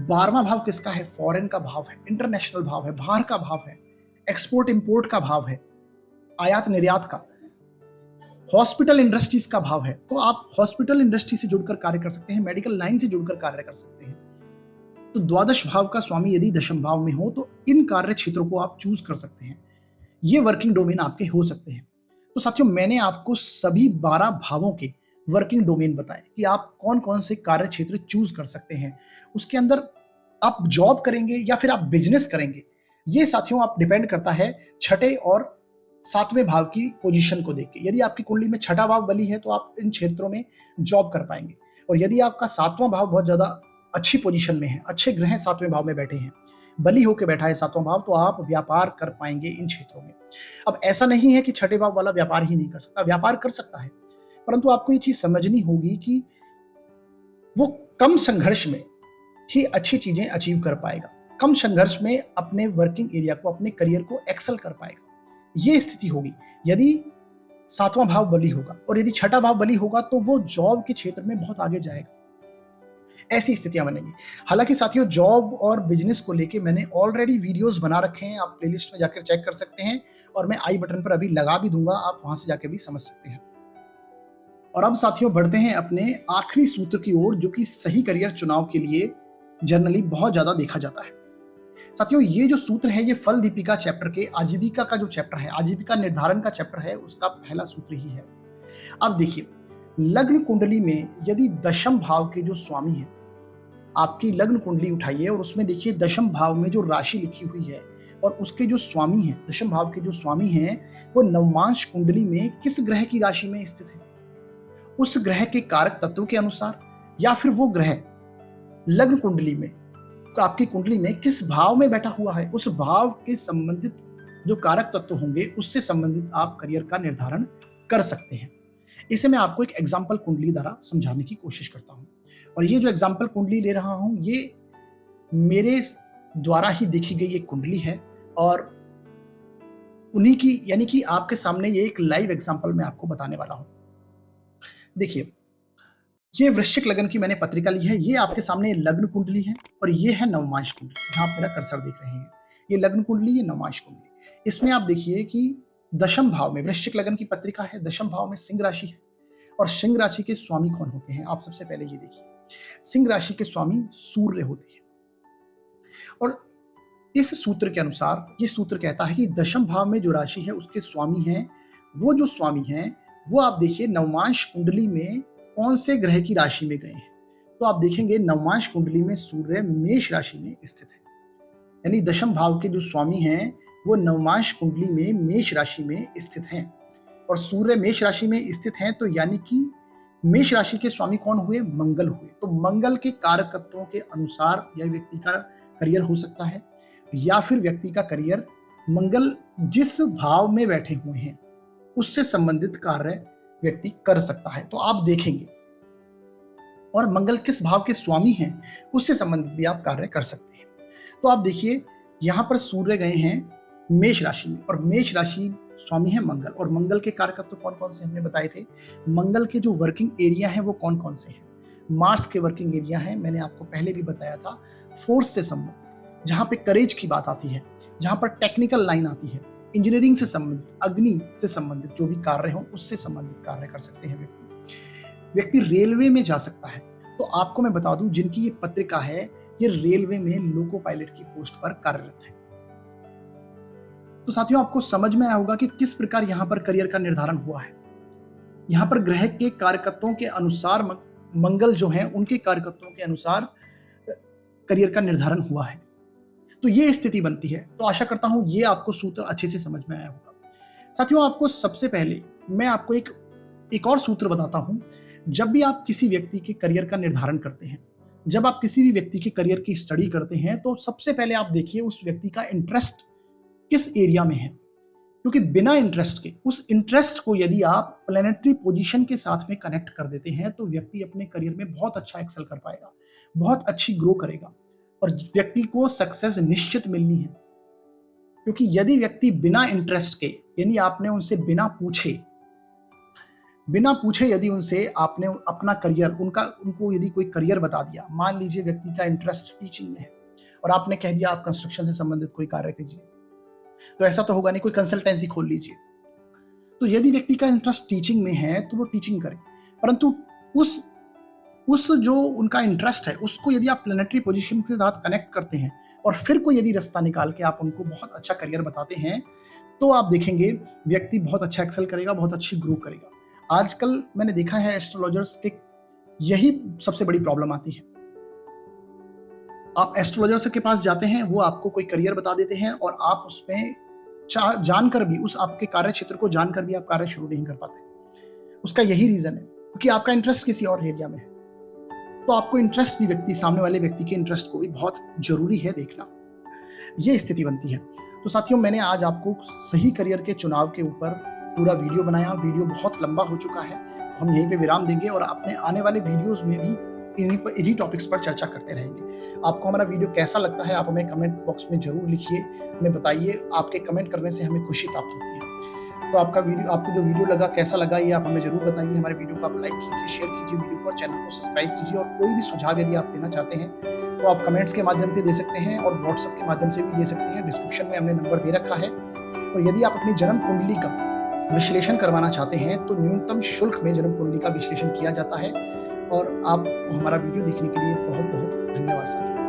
12वां भाव किसका है? फॉरेन का भाव है, इंटरनेशनल भाव है, बाहर का भाव है, एक्सपोर्ट इंपोर्ट का भाव है, आयात निर्यात का, हॉस्पिटल इंडस्ट्रीज का भाव है। तो आप हॉस्पिटल इंडस्ट्री से जुड़कर कार्य कर सकते हैं, मेडिकल लाइन से जुड़कर कार्य कर सकते हैं। तो द्वादश भाव का स्वामी यदि दशम भाव में हो तो इन कार्य क्षेत्रों को आप चूज कर सकते हैं। ये वर्किंग डोमेन आपके हो सकते हैं। तो साथियों, मैंने आपको सभी 12 भावों के वर्किंग डोमेन बताए कि आप कौन कौन से कार्य क्षेत्र चूज कर सकते हैं। उसके अंदर आप जॉब करेंगे या फिर आप बिजनेस करेंगे, ये साथियों आप डिपेंड करता है छठे और 7वें भाव की पोजीशन को देख के। यदि आपकी कुंडली में छठा भाव बली है तो आप इन क्षेत्रों में जॉब कर पाएंगे, और यदि आपका 7वां भाव बहुत ज्यादा अच्छी पोजीशन में है, अच्छे ग्रह 7वें भाव में बैठे हैं, बली होकर बैठा है 7वां भाव, तो आप व्यापार कर पाएंगे इन क्षेत्रों में। अब ऐसा नहीं है कि छठे भाव वाला व्यापार ही नहीं कर सकता, व्यापार कर सकता है, परंतु आपको ये चीज समझनी होगी कि वो कम संघर्ष में ही अच्छी चीजें अचीव कर पाएगा, कम संघर्ष में अपने वर्किंग एरिया को, अपने करियर को एक्सेल कर पाएगा। ये स्थिति होगी यदि 7वां भाव बली होगा, और यदि छठा भाव बली होगा तो वो जॉब के क्षेत्र में बहुत आगे जाएगा। ऐसी स्थितियां बनेंगी। हालांकि साथियों, जॉब और बिजनेस को लेके मैंने ऑलरेडी वीडियोस बना रखे हैं, आप प्लेलिस्ट में जाकर चेक कर सकते हैं, और मैं आई बटन पर अभी लगा भी दूंगा, आप वहां से जाके भी समझ सकते हैं। और अब साथियों, बढ़ते हैं अपने आखिरी सूत्र की ओर, जो कि सही करियर चुनाव के लिए जनरली बहुत ज्यादा देखा जाता है। साथियों, ये जो सूत्र है, ये फल दीपिका चैप्टर के आजीविका का जो चैप्टर है, आजीविका निर्धारण का चैप्टर है, उसका पहला सूत्र ही है। अब देखिए, लग्न कुंडली में यदि दशम भाव के जो स्वामी हैं, आपकी लग्न कुंडली उठाइए और उसमें देखिए दशम भाव में जो राशि लिखी हुई है और उसके जो स्वामी हैं, दशम भाव के जो स्वामी हैं, वो नवमांश कुंडली में किस ग्रह की राशि में स्थित है, उस ग्रह के कारक तत्व के अनुसार, या फिर वो ग्रह लग्न कुंडली में तो आपकी कुंडली में किस भाव में बैठा हुआ है, उस भाव के संबंधित जो कारक तत्व होंगे उससे संबंधित आप करियर का निर्धारण कर सकते हैं। इसे मैं आपको एक एग्जाम्पल कुंडली द्वारा समझाने की कोशिश करता हूं। और ये जो एग्जाम्पल कुंडली ले रहा हूं ये मेरे द्वारा ही देखी गई एक कुंडली है और उन्हीं की यानी कि आपके सामने ये एक लाइव एग्जाम्पल मैं आपको बताने वाला हूं। देखिए, ये वृश्चिक लगन की मैंने पत्रिका ली है। ये आपके सामने लग्न कुंडली है और ये है नवमांश कुंडली। जहां आप मेरा कर्सर देख रहे हैं, ये लग्न कुंडली, ये नवमांश कुंडली। इसमें आप देखिए कि दशम भाव में, वृश्चिक लगन की पत्रिका है, दशम भाव में सिंह राशि है। और सिंह राशि के स्वामी कौन होते हैं, आप सबसे पहले ये देखिए। सिंह राशि के स्वामी सूर्य होते हैं। और इस सूत्र के अनुसार, ये सूत्र कहता है कि दशम भाव में जो राशि है उसके स्वामी हैं, वो जो स्वामी हैं वो आप देखिए नवमांश कुंडली में कौन से ग्रह की राशि में गए हैं। तो आप देखेंगे नवमांश कुंडली में सूर्य मेष राशि में स्थित है। यानी दशम भाव के जो स्वामी हैं वो नवमांश कुंडली में मेष राशि में स्थित हैं। और सूर्य मेष राशि में स्थित हैं तो यानी कि मेष राशि के स्वामी कौन हुए, मंगल हुए। तो मंगल के कारकत्वों के अनुसार यह व्यक्ति का करियर हो सकता है, या फिर व्यक्ति का करियर मंगल जिस भाव में बैठे हुए हैं उससे संबंधित कार्य व्यक्ति कर सकता है। तो आप देखेंगे, और मंगल किस भाव के स्वामी हैं उससे संबंधित भी आप कार्य कर सकते हैं। तो आप देखिए यहां पर सूर्य गए हैं मेष राशि में, और मेष राशि स्वामी है मंगल। और मंगल के कारकत्व कौन कौन से हमने बताए थे, मंगल के जो वर्किंग एरिया है वो कौन कौन से हैं। मार्स के वर्किंग एरिया है, मैंने आपको पहले भी बताया था, फोर्स से संबंधित, जहां पे करेज की बात आती है, जहां पर टेक्निकल लाइन आती है, इंजीनियरिंग से संबंधित, अग्नि से संबंधित जो भी कार्य हो उससे संबंधित कार्य कर सकते हैं व्यक्ति रेलवे में जा सकता है। तो आपको मैं बता दूं, जिनकी ये पत्रिका है ये रेलवे में लोको पायलट की पोस्ट पर कार्यरत है। तो साथियों, आपको समझ में आया होगा कि किस प्रकार यहां पर करियर का निर्धारण हुआ है। यहां पर ग्रह के कारकत्वों के अनुसार, मंगल जो है उनके कारकत्वों के अनुसार करियर का निर्धारण हुआ है। तो ये स्थिति बनती है। तो आशा करता हूं ये आपको सूत्र अच्छे से समझ में आया होगा। साथियों, आपको सबसे पहले मैं आपको एक और सूत्र बताता हूं। जब भी आप किसी व्यक्ति के करियर का निर्धारण करते हैं, जब आप किसी भी व्यक्ति के करियर की स्टडी करते हैं, तो सबसे पहले आप देखिए उस व्यक्ति का इंटरेस्ट किस एरिया में है। क्योंकि बिना इंटरेस्ट के, उस इंटरेस्ट को यदि आप प्लैनेटरी पोजीशन के साथ में कनेक्ट कर देते हैं तो व्यक्ति अपने करियर में बहुत अच्छा एक्सेल कर पाएगा, बहुत अच्छी ग्रो करेगा और व्यक्ति को सक्सेस निश्चित मिलनी है। क्योंकि यदि व्यक्ति बिना इंटरेस्ट के, यानी आपने उनसे बिना पूछे यदि उनसे आपने अपना करियर, उनको यदि कोई करियर बता दिया, मान लीजिए व्यक्ति का इंटरेस्ट टीचिंग में है और आपने कह दिया आप कंस्ट्रक्शन से संबंधित कोई कार्य कीजिए, तो ऐसा तो होगा नहीं, कोई कंसल्टेंसी खोल लीजिए। तो यदि व्यक्ति का इंटरेस्ट टीचिंग में है तो वो टीचिंग करे, परंतु उस जो उनका इंटरेस्ट है उसको यदि आप प्लैनेटरी पोजीशन के साथ कनेक्ट करते हैं और फिर कोई यदि रास्ता निकाल के आप उनको बहुत अच्छा करियर बताते हैं, तो आप देखेंगे व्यक्ति बहुत अच्छा एक्सेल करेगा, बहुत अच्छी ग्रो करेगा। आजकल मैंने देखा है एस्ट्रोलॉजर्स के यही सबसे बड़ी प्रॉब्लम आती है। आप एस्ट्रोलॉजर्स के पास जाते हैं, वो आपको कोई करियर बता देते हैं और आप उसमें जानकर भी, उस आपके कार्य क्षेत्र को जानकर भी आप कार्य शुरू नहीं कर पाते। उसका यही रीजन है क्योंकि आपका इंटरेस्ट किसी और एरिया में है। तो आपको इंटरेस्ट भी सामने वाले व्यक्ति के इंटरेस्ट को भी बहुत जरूरी है देखना। ये स्थिति बनती है। तो साथियों, मैंने आज आपको सही करियर के चुनाव के ऊपर पूरा वीडियो बनाया। वीडियो बहुत लंबा हो चुका है, तो हम यहीं पे विराम देंगे और अपने आने वाले वीडियोस में भी इन्हीं टॉपिक्स पर चर्चा करते रहेंगे। आपको हमारा वीडियो कैसा लगता है आप हमें कमेंट बॉक्स में जरूर लिखिए, हमें बताइए। आपके कमेंट करने से हमें खुशी प्राप्त होती है। तो आपको जो वीडियो लगा, कैसा लगा, ये आप हमें जरूर बताइए। हमारे वीडियो को आप लाइक कीजिए, शेयर कीजिए वीडियो को, और चैनल को सब्सक्राइब कीजिए। और कोई भी सुझाव यदि आप देना चाहते हैं तो आप कमेंट्स के माध्यम से दे सकते हैं और व्हाट्सएप के माध्यम से भी दे सकते हैं। डिस्क्रिप्शन में हमने नंबर दे रखा है। और यदि आप अपनी जन्म कुंडली का विश्लेषण करवाना चाहते हैं तो न्यूनतम शुल्क में जन्म कुंडली का विश्लेषण किया जाता है। और आपको हमारा वीडियो देखने के लिए बहुत बहुत धन्यवाद साथियों।